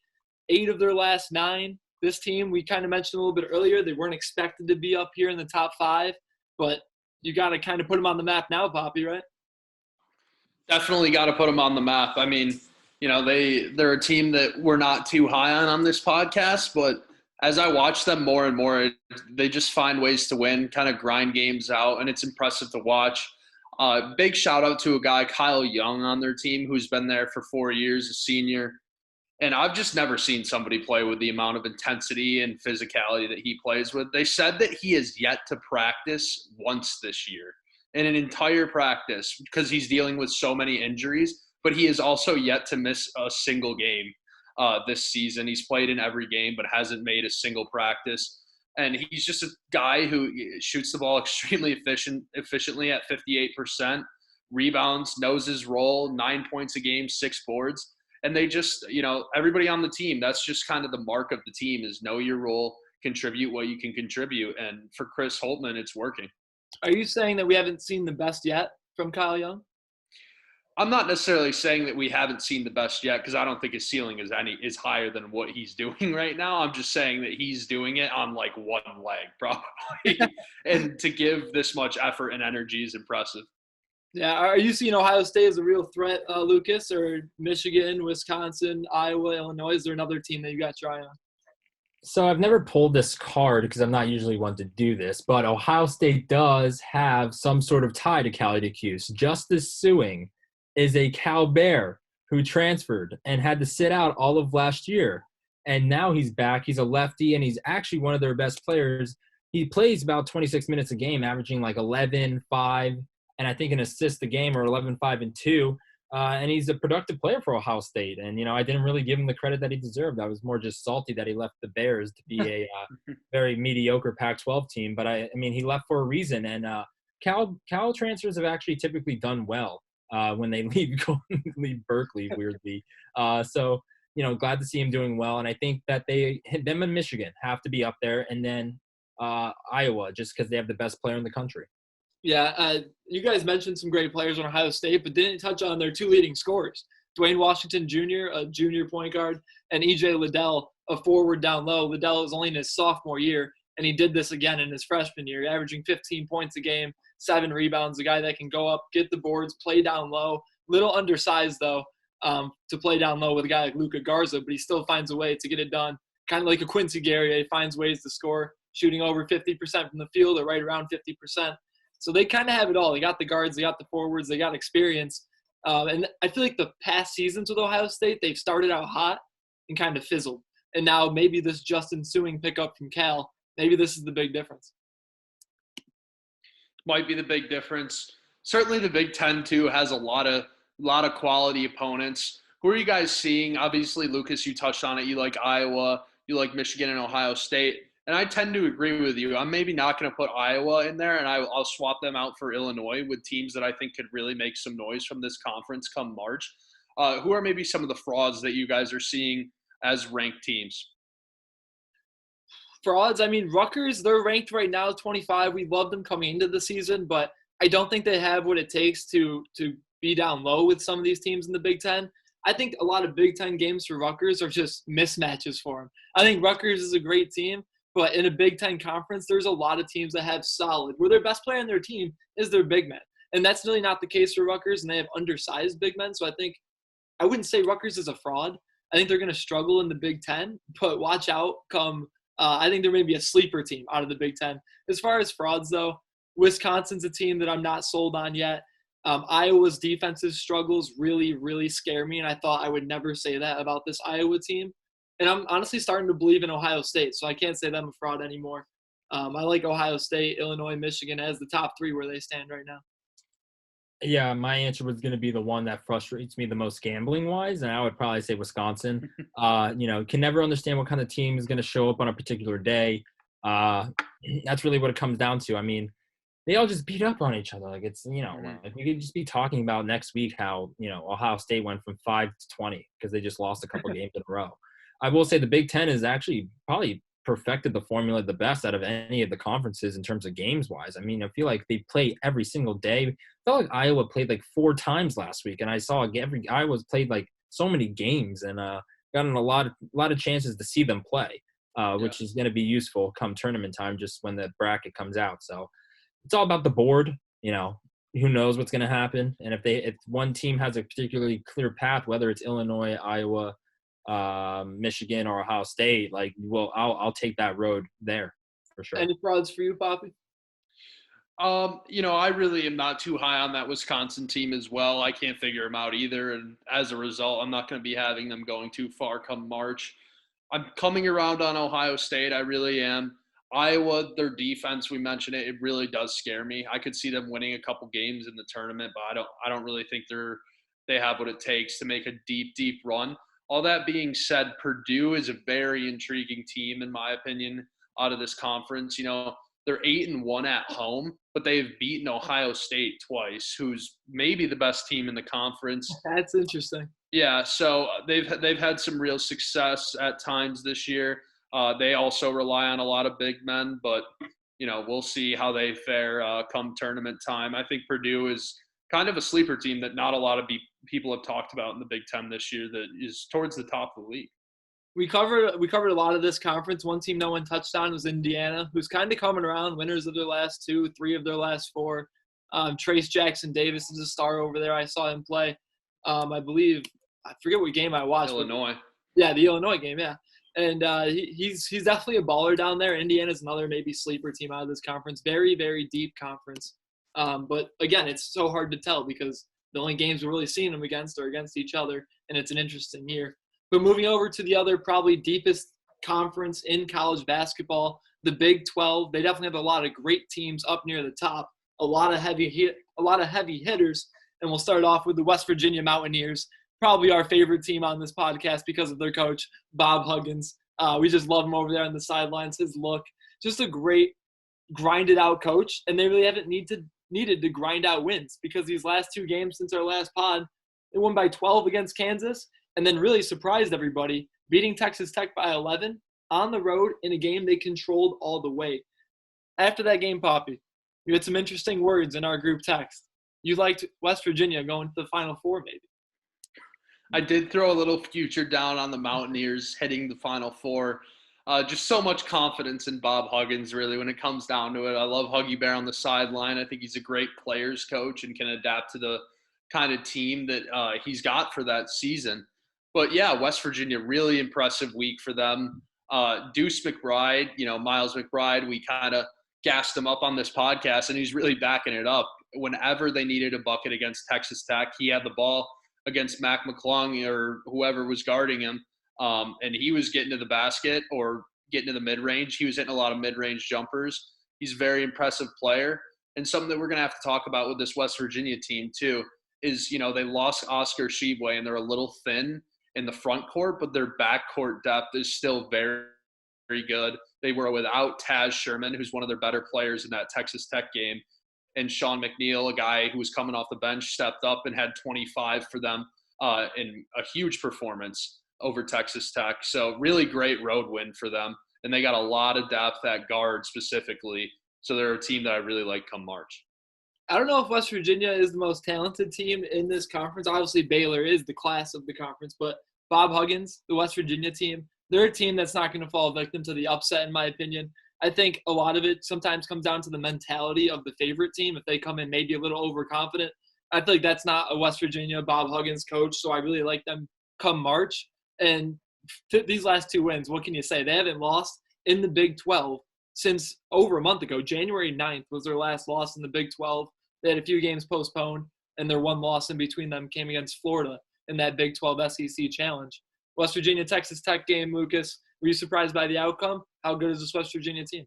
8 of their last 9. This team, we kind of mentioned a little bit earlier, they weren't expected to be up here in the top 5, but you got to kind of put them on the map now, Papi, right? Definitely got to put them on the map. I mean, they're a team that we're not too high on this podcast, but as I watch them more and more, they just find ways to win, kind of grind games out, and it's impressive to watch. Big shout out to a guy, Kyle Young, on their team who's been there for 4 years, a senior. And I've just never seen somebody play with the amount of intensity and physicality that he plays with. They said that he has yet to practice once this year in an entire practice because he's dealing with so many injuries, but he has also yet to miss a single game this season. He's played in every game but hasn't made a single practice. And he's just a guy who shoots the ball extremely efficiently at 58%, rebounds, knows his role, 9 points a game, 6 boards. And they just, everybody on the team, that's just kind of the mark of the team is know your role, contribute what you can contribute. And for Chris Holtmann, it's working. Are you saying that we haven't seen the best yet from Kyle Young? I'm not necessarily saying that we haven't seen the best yet because I don't think his ceiling is higher than what he's doing right now. I'm just saying that he's doing it on like one leg probably. And to give this much effort and energy is impressive. Yeah. Are you seeing Ohio State as a real threat, Lucas, or Michigan, Wisconsin, Iowa, Illinois? Is there another team that you got your eye on? So I've never pulled this card because I'm not usually one to do this, but Ohio State does have some sort of tie to Cali to Cuse. Justice Suing is a Cal Bear who transferred and had to sit out all of last year. And now he's back. He's a lefty, and he's actually one of their best players. He plays about 26 minutes a game, averaging like 11, 5, and I think an assist a game or 11, 5, and 2. And he's a productive player for Ohio State. And, I didn't really give him the credit that he deserved. I was more just salty that he left the Bears to be a very mediocre Pac-12 team. But, I mean, he left for a reason. And Cal transfers have actually typically done well when they leave Berkeley, weirdly. So, glad to see him doing well. And I think that them and Michigan have to be up there. And then Iowa, just because they have the best player in the country. Yeah, you guys mentioned some great players on Ohio State, but didn't touch on their 2 leading scorers. Dwayne Washington Jr., a junior point guard, and E.J. Liddell, a forward down low. Liddell is only in his sophomore year, and he did this again in his freshman year, averaging 15 points a game, 7 rebounds, a guy that can go up, get the boards, play down low. Little undersized, though, to play down low with a guy like Luka Garza, but he still finds a way to get it done. Kind of like a Quincy Guerrier, he finds ways to score, shooting over 50% from the field or right around 50%. So they kind of have it all. They got the guards, they got the forwards, they got experience. And I feel like the past seasons with Ohio State, they've started out hot and kind of fizzled. And now maybe this just ensuing pickup from Cal, maybe this is the big difference. Might be the big difference. Certainly the Big Ten, too, has a lot of quality opponents. Who are you guys seeing? Obviously, Lucas, you touched on it. You like Iowa. You like Michigan and Ohio State. And I tend to agree with you. I'm maybe not going to put Iowa in there, and I'll swap them out for Illinois with teams that I think could really make some noise from this conference come March. Who are maybe some of the frauds that you guys are seeing as ranked teams? Frauds, I mean, Rutgers, they're ranked right now 25. We loved them coming into the season, but I don't think they have what it takes to be down low with some of these teams in the Big Ten. I think a lot of Big Ten games for Rutgers are just mismatches for them. I think Rutgers is a great team, but in a Big Ten conference, there's a lot of teams that have solid, where their best player on their team is their big man. And that's really not the case for Rutgers, and they have undersized big men. So I wouldn't say Rutgers is a fraud. I think they're going to struggle in the Big Ten, but watch out come I think there may be a sleeper team out of the Big Ten. As far as frauds, though, Wisconsin's a team that I'm not sold on yet. Iowa's defensive struggles really, really scare me, and I thought I would never say that about this Iowa team. And I'm honestly starting to believe in Ohio State, so I can't say them a fraud anymore. I like Ohio State, Illinois, Michigan as the top three where they stand right now. Yeah, my answer was going to be the one that frustrates me the most gambling-wise, and I would probably say Wisconsin. Can never understand what kind of team is going to show up on a particular day. That's really what it comes down to. I mean, they all just beat up on each other. Like it's, like we could just be talking about next week how, Ohio State went from 5 to 20 because they just lost a couple games in a row. I will say the Big Ten is actually probably perfected the formula the best out of any of the conferences in terms of games wise. I mean, I feel like they play every single day. I felt like Iowa played like 4 times last week, and I saw Iowa's played like so many games and gotten a lot of chances to see them play, which is going to be useful come tournament time, just when the bracket comes out. So it's all about the board. Who knows what's going to happen, and if one team has a particularly clear path, whether it's Illinois, Iowa, Michigan, or Ohio State, I'll take that road there for sure. Any frauds for you, Papi? I really am not too high on that Wisconsin team as well. I can't figure them out either, and as a result, I'm not going to be having them going too far come March. I'm coming around on Ohio State. I really am. Iowa, their defense, we mentioned it. It really does scare me. I could see them winning a couple games in the tournament, but I don't really think they have what it takes to make a deep, deep run. All that being said, Purdue is a very intriguing team, in my opinion, out of this conference. They're 8-1 at home, but they've beaten Ohio State twice, who's maybe the best team in the conference. That's interesting. Yeah, so they've had some real success at times this year. They also rely on a lot of big men, but we'll see how they fare come tournament time. I think Purdue is kind of a sleeper team that not a lot of people have talked about in the Big Ten this year that is towards the top of the league. We covered a lot of this conference. One team no one touched on was Indiana, who's kind of coming around, winners of their last 2, 3 of their last 4. Trace Jackson Davis is a star over there. I saw him play. I believe I forget what game I watched. Illinois. Yeah, the Illinois game. Yeah, and he's definitely a baller down there. Indiana's another maybe sleeper team out of this conference. Very, very deep conference. But again, it's so hard to tell because the only games we're really seeing them against are against each other, and it's an interesting year. But moving over to the other probably deepest conference in college basketball, the Big 12, they definitely have a lot of great teams up near the top, a lot of heavy hitters, and we'll start off with the West Virginia Mountaineers, probably our favorite team on this podcast because of their coach, Bob Huggins. We just love him over there on the sidelines, his look, just a great grinded-out coach, and they really haven't needed to grind out wins because these last 2 games since our last pod, they won by 12 against Kansas and then really surprised everybody, beating Texas Tech by 11 on the road in a game they controlled all the way. After that game, Papi, you had some interesting words in our group text. You liked West Virginia going to the Final Four maybe. I did throw a little future down on the Mountaineers hitting the Final Four. Just so much confidence in Bob Huggins, really, when it comes down to it. I love Huggy Bear on the sideline. I think he's a great players coach and can adapt to the kind of team that he's got for that season. But, yeah, West Virginia, really impressive week for them. Deuce McBride, Miles McBride, we kind of gassed him up on this podcast, and he's really backing it up. Whenever they needed a bucket against Texas Tech, he had the ball against Mac McClung or whoever was guarding him. and he was getting to the basket or getting to the mid-range. He was hitting a lot of mid-range jumpers. He's a very impressive player. And something that we're going to have to talk about with this West Virginia team too is, they lost Oscar Tshiebwe and they're a little thin in the front court, but their backcourt depth is still very, very good. They were without Taz Sherman, who's one of their better players in that Texas Tech game. And Sean McNeil, a guy who was coming off the bench, stepped up and had 25 for them in a huge performance over Texas Tech. So really great road win for them. And they got a lot of depth at guard specifically. So they're a team that I really like come March. I don't know if West Virginia is the most talented team in this conference. Obviously, Baylor is the class of the conference, but Bob Huggins, the West Virginia team, they're a team that's not going to fall victim to the upset, in my opinion. I think a lot of it sometimes comes down to the mentality of the favorite team. If they come in maybe a little overconfident, I feel like that's not a West Virginia Bob Huggins coach, so I really like them come March. And these last 2 wins, what can you say? They haven't lost in the Big 12 since over a month ago. January 9th was their last loss in the Big 12. They had a few games postponed, and their one loss in between them came against Florida in that Big 12 SEC challenge. West Virginia, Texas Tech game, Lucas, were you surprised by the outcome? How good is this West Virginia team?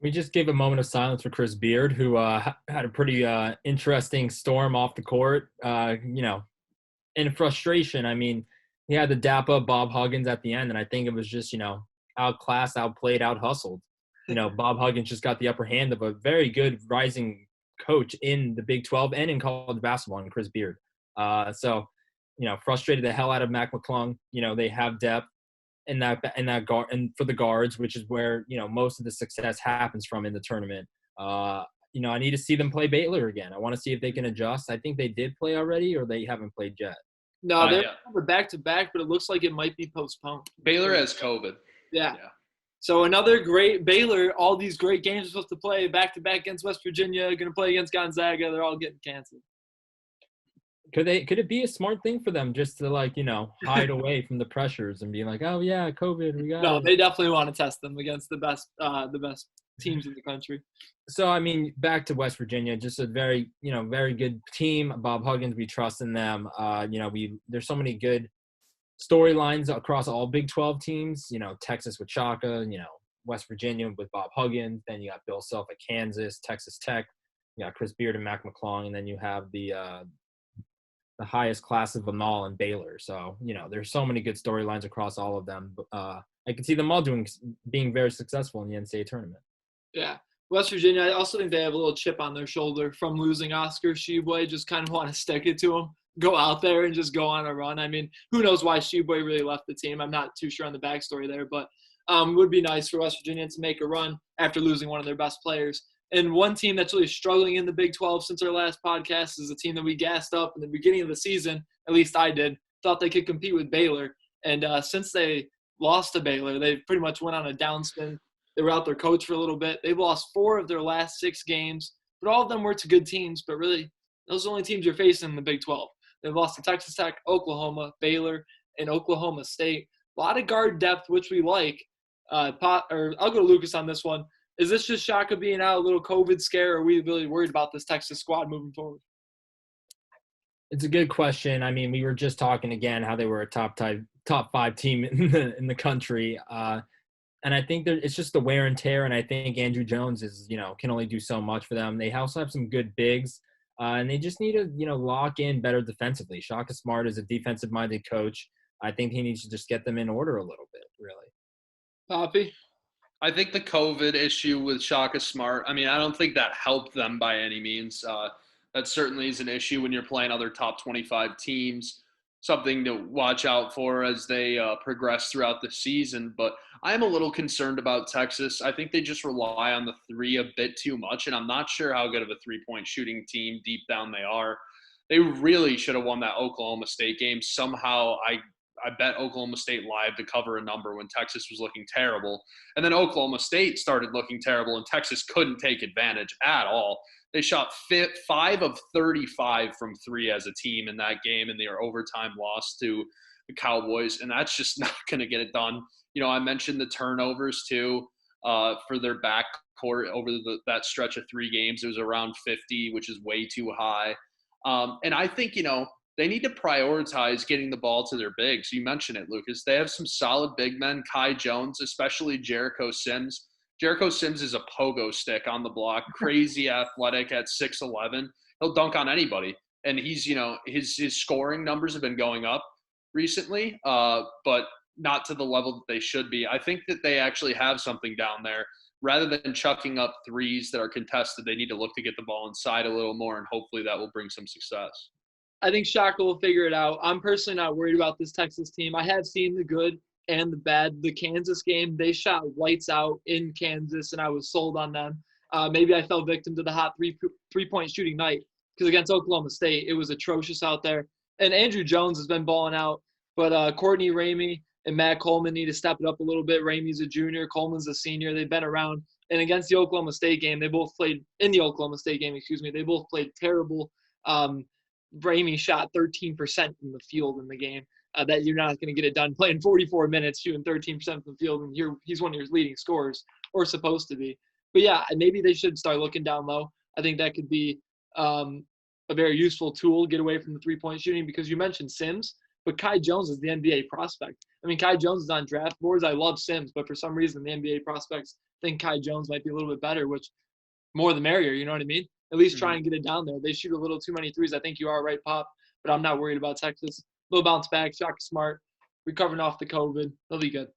We just gave a moment of silence for Chris Beard, who had a pretty interesting storm off the court. In frustration, I mean, he had to dap up Bob Huggins at the end, and I think it was just, outclassed, outplayed, out-hustled. Bob Huggins just got the upper hand of a very good rising coach in the Big 12 and in college basketball, and Chris Beard. Frustrated the hell out of Mac McClung. They have depth in that guard, and for the guards, which is where most of the success happens from in the tournament. I need to see them play Baylor again. I want to see if they can adjust. I think they did play already, or they haven't played yet. No, they're back-to-back, but it looks like it might be postponed. Baylor has COVID. Yeah. So another great Baylor. All these great games are supposed to play back-to-back against West Virginia. Going to play against Gonzaga. They're all getting canceled. Could it be a smart thing for them just to hide away from the pressures and be like, oh yeah, COVID, we got No, it. they definitely want to test them against the best teams in the country. So I mean, back to West Virginia, just a very very good team. Bob Huggins, we trust in them. There's so many good storylines across all Big 12 teams. Texas with Shaka, West Virginia with Bob Huggins. Then you got Bill Self at Kansas, Texas Tech. You got Chris Beard and Mac McClung, and then you have the highest class of them all in Baylor. So, there's so many good storylines across all of them. I can see them all being very successful in the NCAA tournament. Yeah. West Virginia, I also think they have a little chip on their shoulder from losing Oscar Tshiebwe. Just kind of want to stick it to them, go out there and just go on a run. I mean, who knows why Tshiebwe really left the team. I'm not too sure on the backstory there, but it would be nice for West Virginia to make a run after losing one of their best players. And one team that's really struggling in the Big 12 since our last podcast is a team that we gassed up in the beginning of the season, at least I did, thought they could compete with Baylor. And since they lost to Baylor, they pretty much went on a downspin. They were out their coach for a little bit. They've lost 4 of their last 6 games, but all of them were to good teams. But really, those are the only teams you're facing in the Big 12. They've lost to Texas Tech, Oklahoma, Baylor, and Oklahoma State. A lot of guard depth, which we like. I'll go to Lucas on this one. Is this just Shaka being out, a little COVID scare, or are we really worried about this Texas squad moving forward? It's a good question. I mean, we were just talking again how they were a top 5 team in the country. And I think that it's just the wear and tear, and I think Andrew Jones is, can only do so much for them. They also have some good bigs, and they just need to, lock in better defensively. Shaka Smart is a defensive-minded coach. I think he needs to just get them in order a little bit, really. Papi? I think the COVID issue with Shaka Smart, I mean, I don't think that helped them by any means. That certainly is an issue when you're playing other top 25 teams, something to watch out for as they progress throughout the season. But I'm a little concerned about Texas. I think they just rely on the 3 a bit too much, and I'm not sure how good of a 3-point shooting team deep down they are. They really should have won that Oklahoma State game. Somehow I bet Oklahoma State live to cover a number when Texas was looking terrible. And then Oklahoma State started looking terrible, and Texas couldn't take advantage at all. They shot 5 of 35 from 3 as a team in that game in their overtime loss to the Cowboys, and that's just not going to get it done. I mentioned the turnovers too for their backcourt over that stretch of 3 games. It was around 50, which is way too high. And I think, they need to prioritize getting the ball to their bigs. You mentioned it, Lucas. They have some solid big men, Kai Jones, especially Jericho Sims. Jericho Sims is a pogo stick on the block, crazy athletic at 6'11". He'll dunk on anybody. And he's, his scoring numbers have been going up recently, but not to the level that they should be. I think that they actually have something down there. Rather than chucking up threes that are contested, they need to look to get the ball inside a little more, and hopefully that will bring some success. I think Shaka will figure it out. I'm personally not worried about this Texas team. I have seen the good and the bad. The Kansas game, they shot lights out in Kansas, and I was sold on them. Maybe I fell victim to the hot three-point shooting night because against Oklahoma State, it was atrocious out there. And Andrew Jones has been balling out, but Courtney Ramey and Matt Coleman need to step it up a little bit. Ramey's a junior, Coleman's a senior. They've been around. And against the Oklahoma State game, they both played – in the Oklahoma State game, they both played terrible. Ramey shot 13% from the field in the game. That you're not going to get it done playing 44 minutes, shooting 13% from the field, and he's one of your leading scorers, or supposed to be. But, yeah, maybe they should start looking down low. I think that could be a very useful tool, get away from the three-point shooting, because you mentioned Sims, but Kai Jones is the NBA prospect. I mean, Kai Jones is on draft boards. I love Sims, but for some reason the NBA prospects think Kai Jones might be a little bit better, which more the merrier, you know what I mean? At least try and get it down there. They shoot a little too many threes. I think you are right, Pop, but I'm not worried about Texas. Little bounce back. Shaka Smart, recovering off the COVID. They'll be good.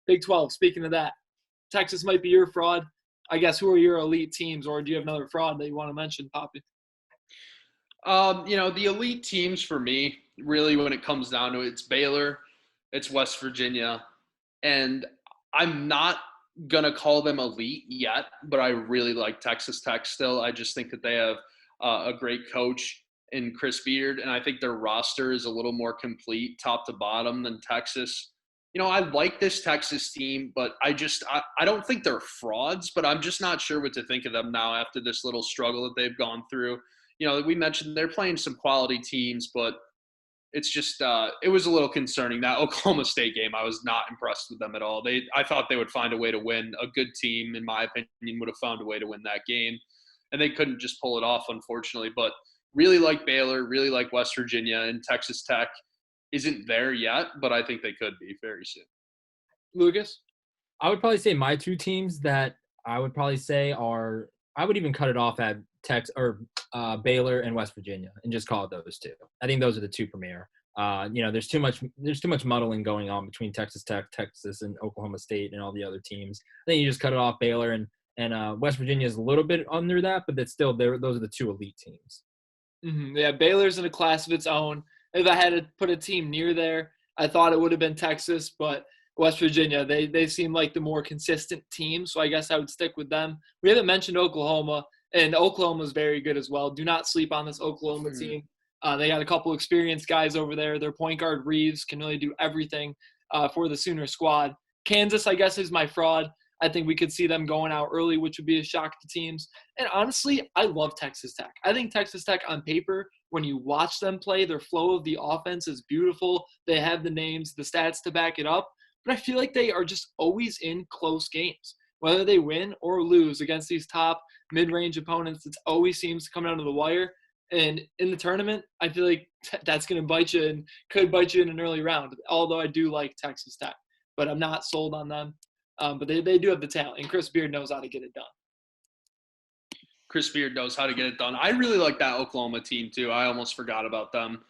Big 12, speaking of that, Texas might be your fraud. I guess who are your elite teams, or do you have another fraud that you want to mention, Poppy? The elite teams for me, really when it comes down to it, it's Baylor, it's West Virginia, and I'm not going to call them elite yet, but I really like Texas Tech still. I just think that they have a great coach in Chris Beard, and I think their roster is a little more complete top to bottom than Texas. I like this Texas team, but I don't think they're frauds, but I'm just not sure what to think of them now after this little struggle that they've gone through. We mentioned they're playing some quality teams, but it's just it was a little concerning. That Oklahoma State game, I was not impressed with them at all. I thought they would find a way to win. A good team, in my opinion, would have found a way to win that game, and they couldn't just pull it off, unfortunately. But really like Baylor, really like West Virginia, and Texas Tech isn't there yet, but I think they could be very soon. Lucas? I would probably say my two teams that I would probably say are – I would even cut it off at Baylor and West Virginia and just call it those two. I think those are the two premier. There's too much muddling going on between Texas Tech, Texas, and Oklahoma State and all the other teams. I think you just cut it off. Baylor and West Virginia is a little bit under that, but that's still those are the two elite teams. Mm-hmm. Yeah, Baylor's in a class of its own. If I had to put a team near there, I thought it would have been Texas, but West Virginia, they seem like the more consistent team, so I guess I would stick with them. We haven't mentioned Oklahoma, and Oklahoma's very good as well. Do not sleep on this Oklahoma team. They got a couple experienced guys over there. Their point guard, Reeves, can really do everything for the Sooner squad. Kansas, I guess, is my fraud. I think we could see them going out early, which would be a shock to teams. And honestly, I love Texas Tech. I think Texas Tech on paper, when you watch them play, their flow of the offense is beautiful. They have the names, the stats to back it up. But I feel like they are just always in close games. Whether they win or lose against these top mid-range opponents, it always seems to come down to the wire. And in the tournament, I feel like that's going to bite you and could bite you in an early round, although I do like Texas Tech. But I'm not sold on them. But they do have the talent, and Chris Beard knows how to get it done. Chris Beard knows how to get it done. I really like that Oklahoma team, too. I almost forgot about them.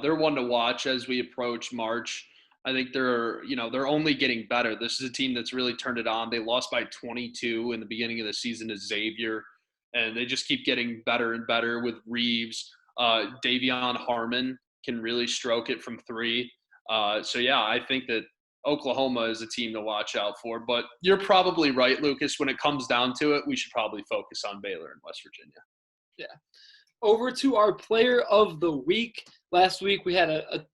They're one to watch as we approach March. I think they're only getting better. This is a team that's really turned it on. They lost by 22 in the beginning of the season to Xavier, and they just keep getting better and better with Reeves. Davion Harmon can really stroke it from three. I think that Oklahoma is a team to watch out for. But you're probably right, Lucas. When it comes down to it, we should probably focus on Baylor and West Virginia. Yeah. Over to our player of the week. Last week we had a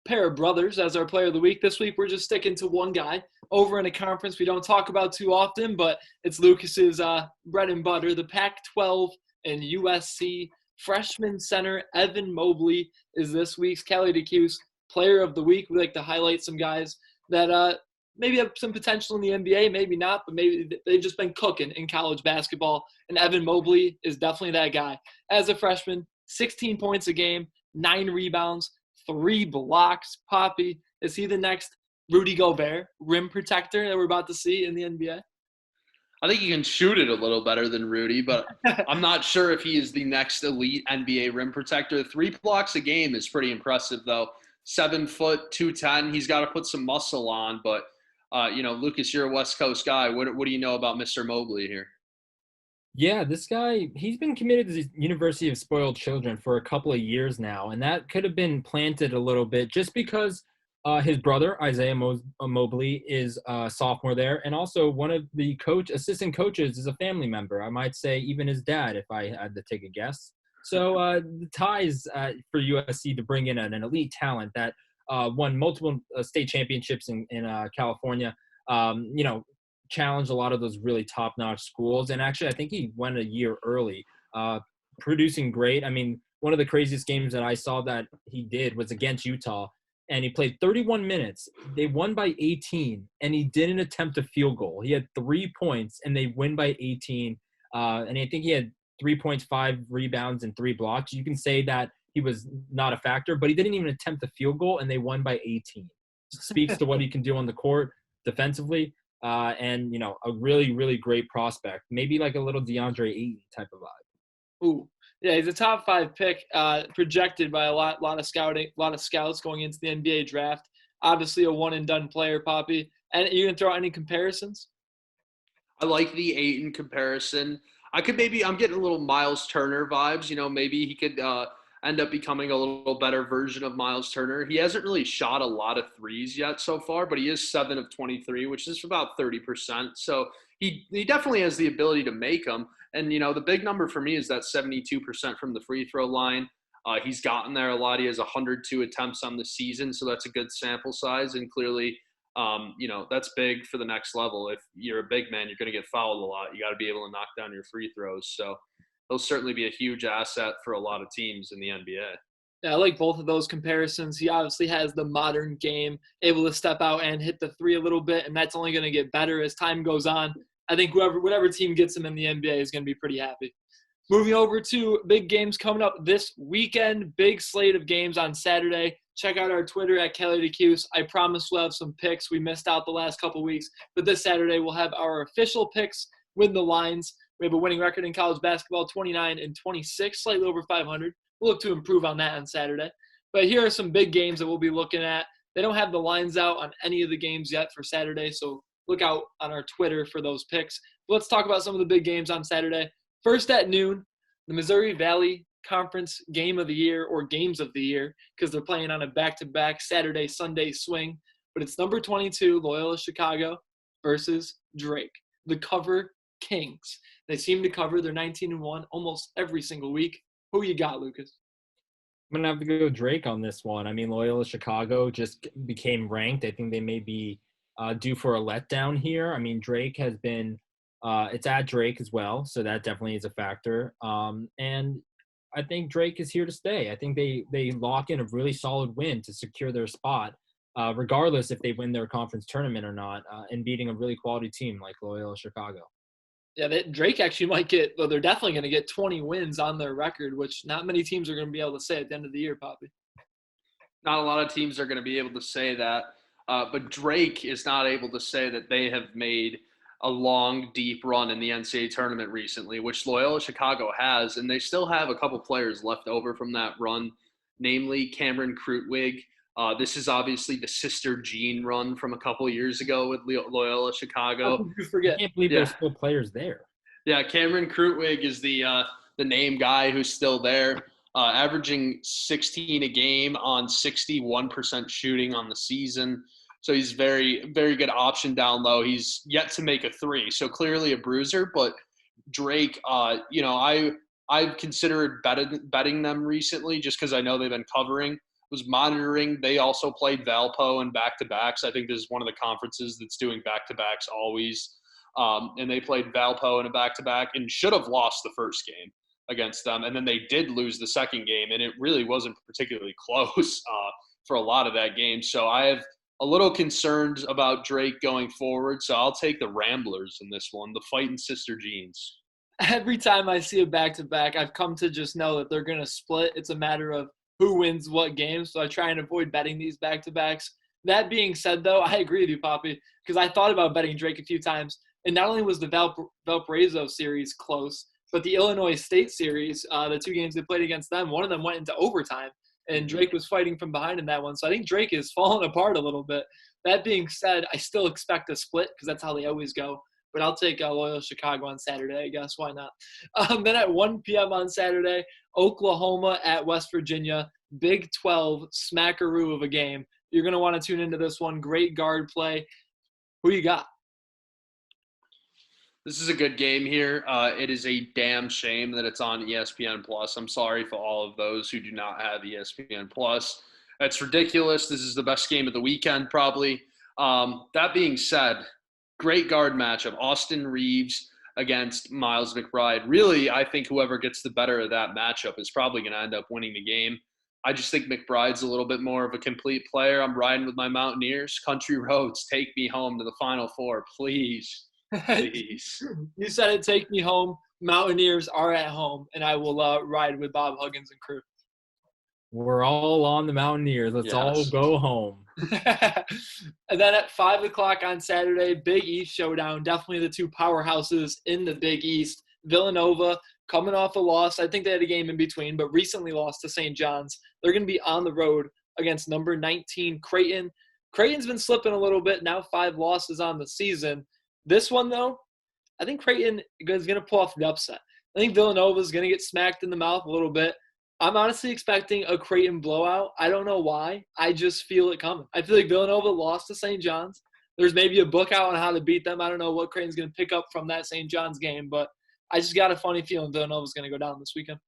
pair of brothers as our player of the week. This week we're just sticking to one guy over in a conference we don't talk about too often, but it's Lucas's bread and butter, the Pac-12 and USC freshman center Evan Mobley is this week's Cali to Cuse player of the week. We like to highlight some guys that maybe have some potential in the NBA, maybe not, but maybe they've just been cooking in college basketball, and Evan Mobley is definitely that guy. As a freshman, 16 points a game, 9 rebounds, 3 blocks. Papi, is he the next Rudy Gobert rim protector that we're about to see in the NBA? I think he can shoot it a little better than Rudy, but I'm not sure if he is the next elite NBA rim protector. 3 blocks a game is pretty impressive, though. 7 foot, 210. He's got to put some muscle on, but Lucas, you're a West Coast guy. What do you know about Mr. Mobley here? Yeah, this guy, he's been committed to the University of Spoiled Children for a couple of years now, and that could have been planted a little bit just because his brother, Isaiah Mobley, is a sophomore there, and also one of the assistant coaches is a family member. I might say even his dad, if I had to take a guess. So the ties for USC to bring in an elite talent that won multiple state championships in California, challenged a lot of those really top-notch schools. And actually, I think he went a year early, producing great. I mean, one of the craziest games that I saw that he did was against Utah, and he played 31 minutes. They won by 18, and he didn't attempt a field goal. He had 3 points, and they win by 18. And I think he had 3 points, 5 rebounds, and 3 blocks. You can say that he was not a factor, but he didn't even attempt a field goal, and they won by 18. Speaks to what he can do on the court defensively. And a really, really great prospect, maybe like a little DeAndre Ayton type of vibe. Ooh, yeah, he's a top 5 pick, projected by a lot of scouts going into the NBA draft. Obviously, a one and done player, Papi. And you gonna throw out any comparisons? I like the Ayton comparison. I'm getting a little Miles Turner vibes. Maybe he could end up becoming a little better version of Miles Turner. He hasn't really shot a lot of threes yet so far, but he is 7 of 23, which is about 30%. So he definitely has the ability to make them. And, the big number for me is that 72% from the free throw line. He's gotten there a lot. He has 102 attempts on the season, so that's a good sample size. And clearly, that's big for the next level. If you're a big man, you're going to get fouled a lot. You got to be able to knock down your free throws. So he'll certainly be a huge asset for a lot of teams in the NBA. Yeah, I like both of those comparisons. He obviously has the modern game, able to step out and hit the three a little bit, and that's only going to get better as time goes on. I think whatever team gets him in the NBA is going to be pretty happy. Moving over to big games coming up this weekend, big slate of games on Saturday. Check out our Twitter at Cali to Cuse. I promise we'll have some picks. We missed out the last couple weeks, but this Saturday we'll have our official picks with the lines. We have a winning record in college basketball, 29-26, slightly over 500. We'll look to improve on that on Saturday. But here are some big games that we'll be looking at. They don't have the lines out on any of the games yet for Saturday, so look out on our Twitter for those picks. But let's talk about some of the big games on Saturday. First at noon, the Missouri Valley Conference Game of the Year, or Games of the Year, because they're playing on a back-to-back Saturday-Sunday swing. But it's number 22, Loyola Chicago, versus Drake, the cover Kings. They seem to cover. They're 19-1 almost every single week. Who you got, Lucas? I'm going to have to go Drake on this one. I mean, Loyola Chicago just became ranked. I think they may be due for a letdown here. I mean, Drake has been it's at Drake as well, so that definitely is a factor. And I think Drake is here to stay. I think they lock in a really solid win to secure their spot, regardless if they win their conference tournament or not, and beating a really quality team like Loyola Chicago. Yeah, Drake actually might they're definitely going to get 20 wins on their record, which not many teams are going to be able to say at the end of the year, Papi. Not a lot of teams are going to be able to say that. But Drake is not able to say that they have made a long, deep run in the NCAA tournament recently, which Loyola Chicago has, and they still have a couple players left over from that run, namely Cameron Krutwig. This is obviously the Sister Jean run from a couple years ago with Loyola Chicago. How could you forget? I can't believe there's still players there. Yeah, Cameron Krutwig is the name guy who's still there, averaging 16 a game on 61% shooting on the season. So he's very, very good option down low. He's yet to make a three, so clearly a bruiser. But Drake, I've considered betting them recently just because I know they've been covering. Was monitoring. They also played Valpo in back-to-backs. I think this is one of the conferences that's doing back-to-backs always. And they played Valpo in a back-to-back and should have lost the first game against them. And then they did lose the second game, and it really wasn't particularly close for a lot of that game. So I have a little concerned about Drake going forward. So I'll take the Ramblers in this one, the Fighting Sister Jeans. Every time I see a back-to-back, I've come to just know that they're going to split. It's a matter of who wins what game, so I try and avoid betting these back-to-backs. That being said, though, I agree with you, Papi, because I thought about betting Drake a few times, and not only was the Valparaiso series close, but the Illinois State series, the two games they played against them, one of them went into overtime, and Drake was fighting from behind in that one. So I think Drake is falling apart a little bit. That being said, I still expect a split because that's how they always go. But I'll take Loyola Chicago on Saturday, I guess. Why not? Then at 1 p.m. on Saturday, Oklahoma at West Virginia. Big 12 smackaroo of a game. You're going to want to tune into this one. Great guard play. Who you got? This is a good game here. It is a damn shame that it's on ESPN Plus. I'm sorry for all of those who do not have ESPN Plus. That's ridiculous. This is the best game of the weekend, probably. That being said, great guard matchup. Austin Reeves against Miles McBride. Really, I think whoever gets the better of that matchup is probably going to end up winning the game. I just think McBride's a little bit more of a complete player. I'm riding with my Mountaineers. Country roads, take me home to the Final Four, please. Please. You said it, take me home. Mountaineers are at home, and I will ride with Bob Huggins and crew. We're all on the Mountaineers. Let's all go home. And then at 5 o'clock on Saturday, Big East showdown. Definitely the two powerhouses in the Big East. Villanova coming off a loss. I think they had a game in between, but recently lost to St. John's. They're going to be on the road against number 19 Creighton. Creighton's been slipping a little bit. Now 5 losses on the season. This one, though, I think Creighton is going to pull off the upset. I think Villanova is going to get smacked in the mouth a little bit. I'm honestly expecting a Creighton blowout. I don't know why. I just feel it coming. I feel like Villanova lost to St. John's. There's maybe a book out on how to beat them. I don't know what Creighton's going to pick up from that St. John's game, but I just got a funny feeling Villanova's going to go down this weekend.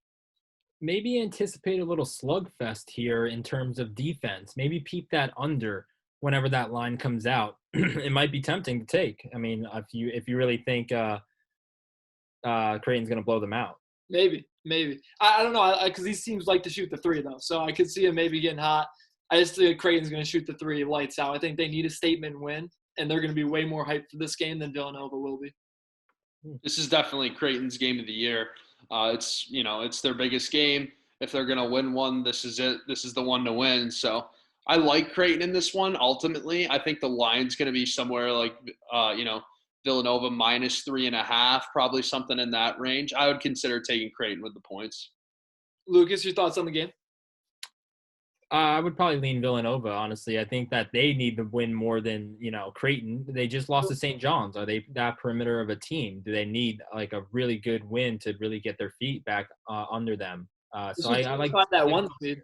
Maybe anticipate a little slugfest here in terms of defense. Maybe peep that under whenever that line comes out. It might be tempting to take. I mean, if you really think Creighton's going to blow them out. Maybe. I don't know, because these teams like to shoot the three, though. So I could see them maybe getting hot. I just think Creighton's going to shoot the three lights out. I think they need a statement win, and they're going to be way more hyped for this game than Villanova will be. This is definitely Creighton's game of the year. It's their biggest game. If they're going to win one, this is it. This is the one to win. So I like Creighton in this one. Ultimately, I think the line's going to be somewhere like, Villanova minus 3.5, probably something in that range. I would consider taking Creighton with the points. Lucas, your thoughts on the game? I would probably lean Villanova, honestly. I think that they need to win more than, Creighton. They just lost to St. John's. Are they that perimeter of a team? Do they need like a really good win to really get their feet back under them? So I like that one seed.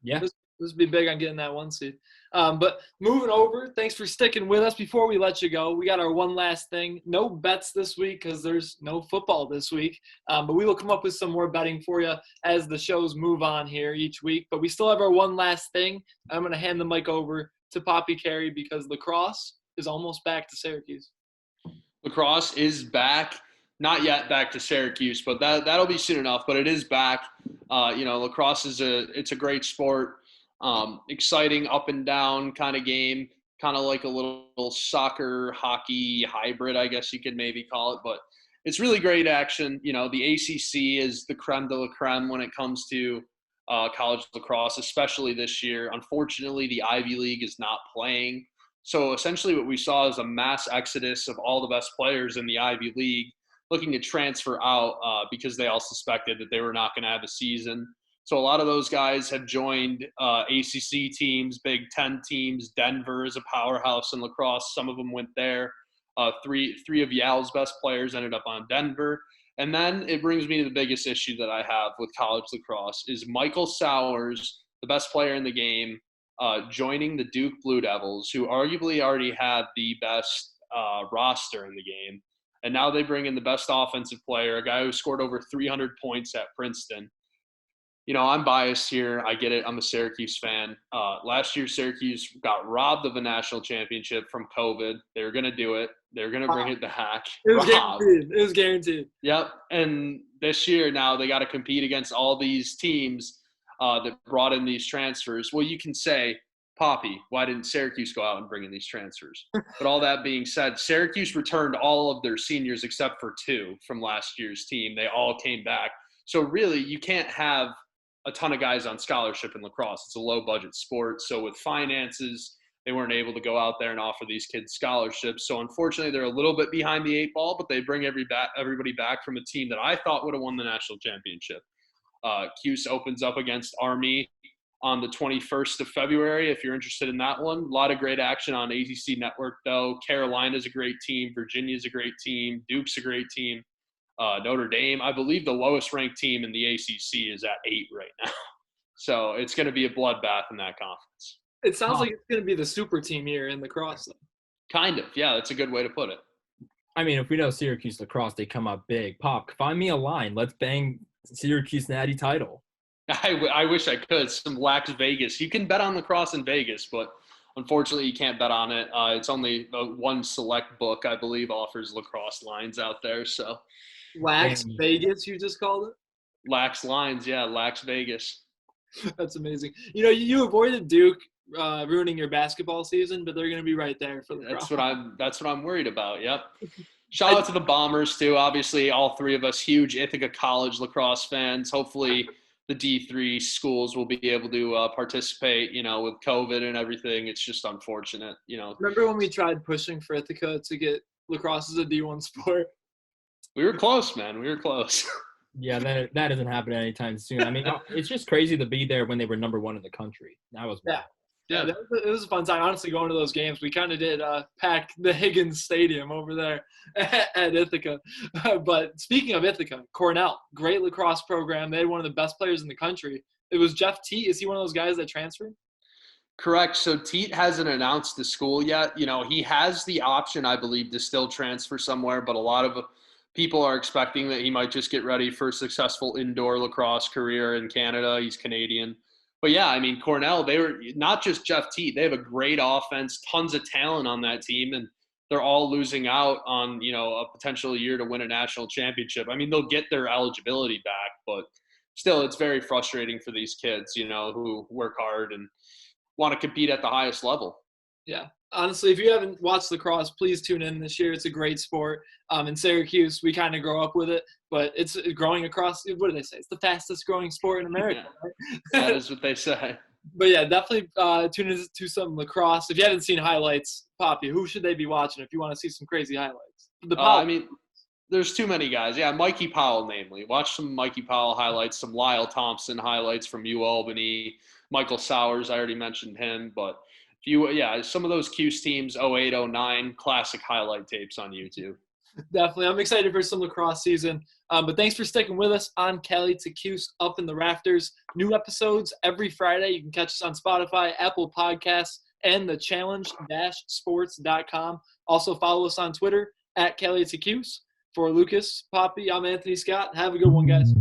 Yeah. This would be big on getting that one seed. But moving over, thanks for sticking with us. Before we let you go, we got our one last thing. No bets this week because there's no football this week. But we will come up with some more betting for you as the shows move on here each week. But we still have our one last thing. I'm going to hand the mic over to Poppy Carey because lacrosse is almost back to Syracuse. Lacrosse is back. Not yet back to Syracuse, but that'll be soon enough. But it is back. Lacrosse it's a great sport. Exciting up and down kind of game, kind of like a little soccer hockey hybrid, I guess you could maybe call it, but it's really great action. The ACC is the creme de la creme when it comes to college lacrosse, especially this year. Unfortunately, the Ivy League is not playing. So essentially what we saw is a mass exodus of all the best players in the Ivy League looking to transfer out because they all suspected that they were not going to have a season. So a lot of those guys have joined ACC teams, Big Ten teams. Denver is a powerhouse in lacrosse. Some of them went there. Three of Yale's best players ended up on Denver. And then it brings me to the biggest issue that I have with college lacrosse is Michael Sowers, the best player in the game, joining the Duke Blue Devils, who arguably already had the best roster in the game. And now they bring in the best offensive player, a guy who scored over 300 points at Princeton. I'm biased here. I get it. I'm a Syracuse fan. Last year, Syracuse got robbed of a national championship from COVID. They were going to do it. They were going to bring it back. It was guaranteed. Yep. And this year now they got to compete against all these teams that brought in these transfers. Well, you can say, Poppy, why didn't Syracuse go out and bring in these transfers? But all that being said, Syracuse returned all of their seniors except for 2 from last year's team. They all came back. So really, you can't have a ton of guys on scholarship in lacrosse. It's a low budget sport. So with finances, they weren't able to go out there and offer these kids scholarships. So unfortunately, they're a little bit behind the 8 ball, but they bring everybody back from a team that I thought would have won the national championship. Cuse opens up against Army on the 21st of February, if you're interested in that one. A lot of great action on ACC Network, though. Carolina's a great team. Virginia's a great team. Duke's a great team. Notre Dame, I believe the lowest ranked team in the ACC is at 8 right now. So it's going to be a bloodbath in that conference. It sounds like it's going to be the super team here in lacrosse, though. Kind of. Yeah, that's a good way to put it. I mean, if we know Syracuse lacrosse, they come up big. Pop, find me a line. Let's bang Syracuse natty title. I wish I could. Some lax Vegas. You can bet on lacrosse in Vegas, but unfortunately you can't bet on it. It's only one select book, I believe, offers lacrosse lines out there. So Lax Vegas, you just called it? Lax lines, yeah, Lax Vegas. That's amazing. You know, you avoided Duke ruining your basketball season, but they're going to be right there for the That's what I'm worried about. Yep. Shout out to the Bombers too. Obviously, all three of us huge Ithaca College lacrosse fans. Hopefully, the D3 schools will be able to participate. You know, with COVID and everything, it's just unfortunate. You know, remember when we tried pushing for Ithaca to get lacrosse as a D1 sport? We were close, man. We were close. Yeah, that isn't happening anytime soon. I mean, it's just crazy to be there when they were number 1 in the country. That was bad. Yeah, it was a fun time. Honestly, going to those games, we kind of did pack the Higgins Stadium over there at Ithaca. But speaking of Ithaca, Cornell, great lacrosse program. They had one of the best players in the country. It was Jeff Teat. Is he one of those guys that transferred? Correct. So Teat hasn't announced the school yet. You know, he has the option, I believe, to still transfer somewhere, but a lot of people are expecting that he might just get ready for a successful indoor lacrosse career in Canada. He's Canadian. But, yeah, I mean, Cornell, they were not just Jeff Teat. They have a great offense, tons of talent on that team, and they're all losing out on, you know, a potential year to win a national championship. I mean, they'll get their eligibility back, but still it's very frustrating for these kids, you know, who work hard and want to compete at the highest level. Yeah. Honestly, if you haven't watched lacrosse, please tune in this year. It's a great sport. In Syracuse, we kind of grow up with it, but it's growing across – what do they say? It's the fastest growing sport in America. Yeah. Right? That is what they say. But, yeah, definitely tune in to some lacrosse. If you haven't seen highlights, Papi, who should they be watching if you want to see some crazy highlights? I mean, there's too many guys. Yeah, Mikey Powell, namely. Watch some Mikey Powell highlights, some Lyle Thompson highlights from UAlbany. Michael Sowers, I already mentioned him, but – some of those Cuse teams, 08, 09, classic highlight tapes on YouTube. Definitely. I'm excited for some lacrosse season. But thanks for sticking with us on Cali to Cuse Up in the Rafters. New episodes every Friday. You can catch us on Spotify, Apple Podcasts, and the challenge-sports.com. Also follow us on Twitter at Cali to Cuse. For Lucas, Papi, I'm Anthony Scott. Have a good one, guys.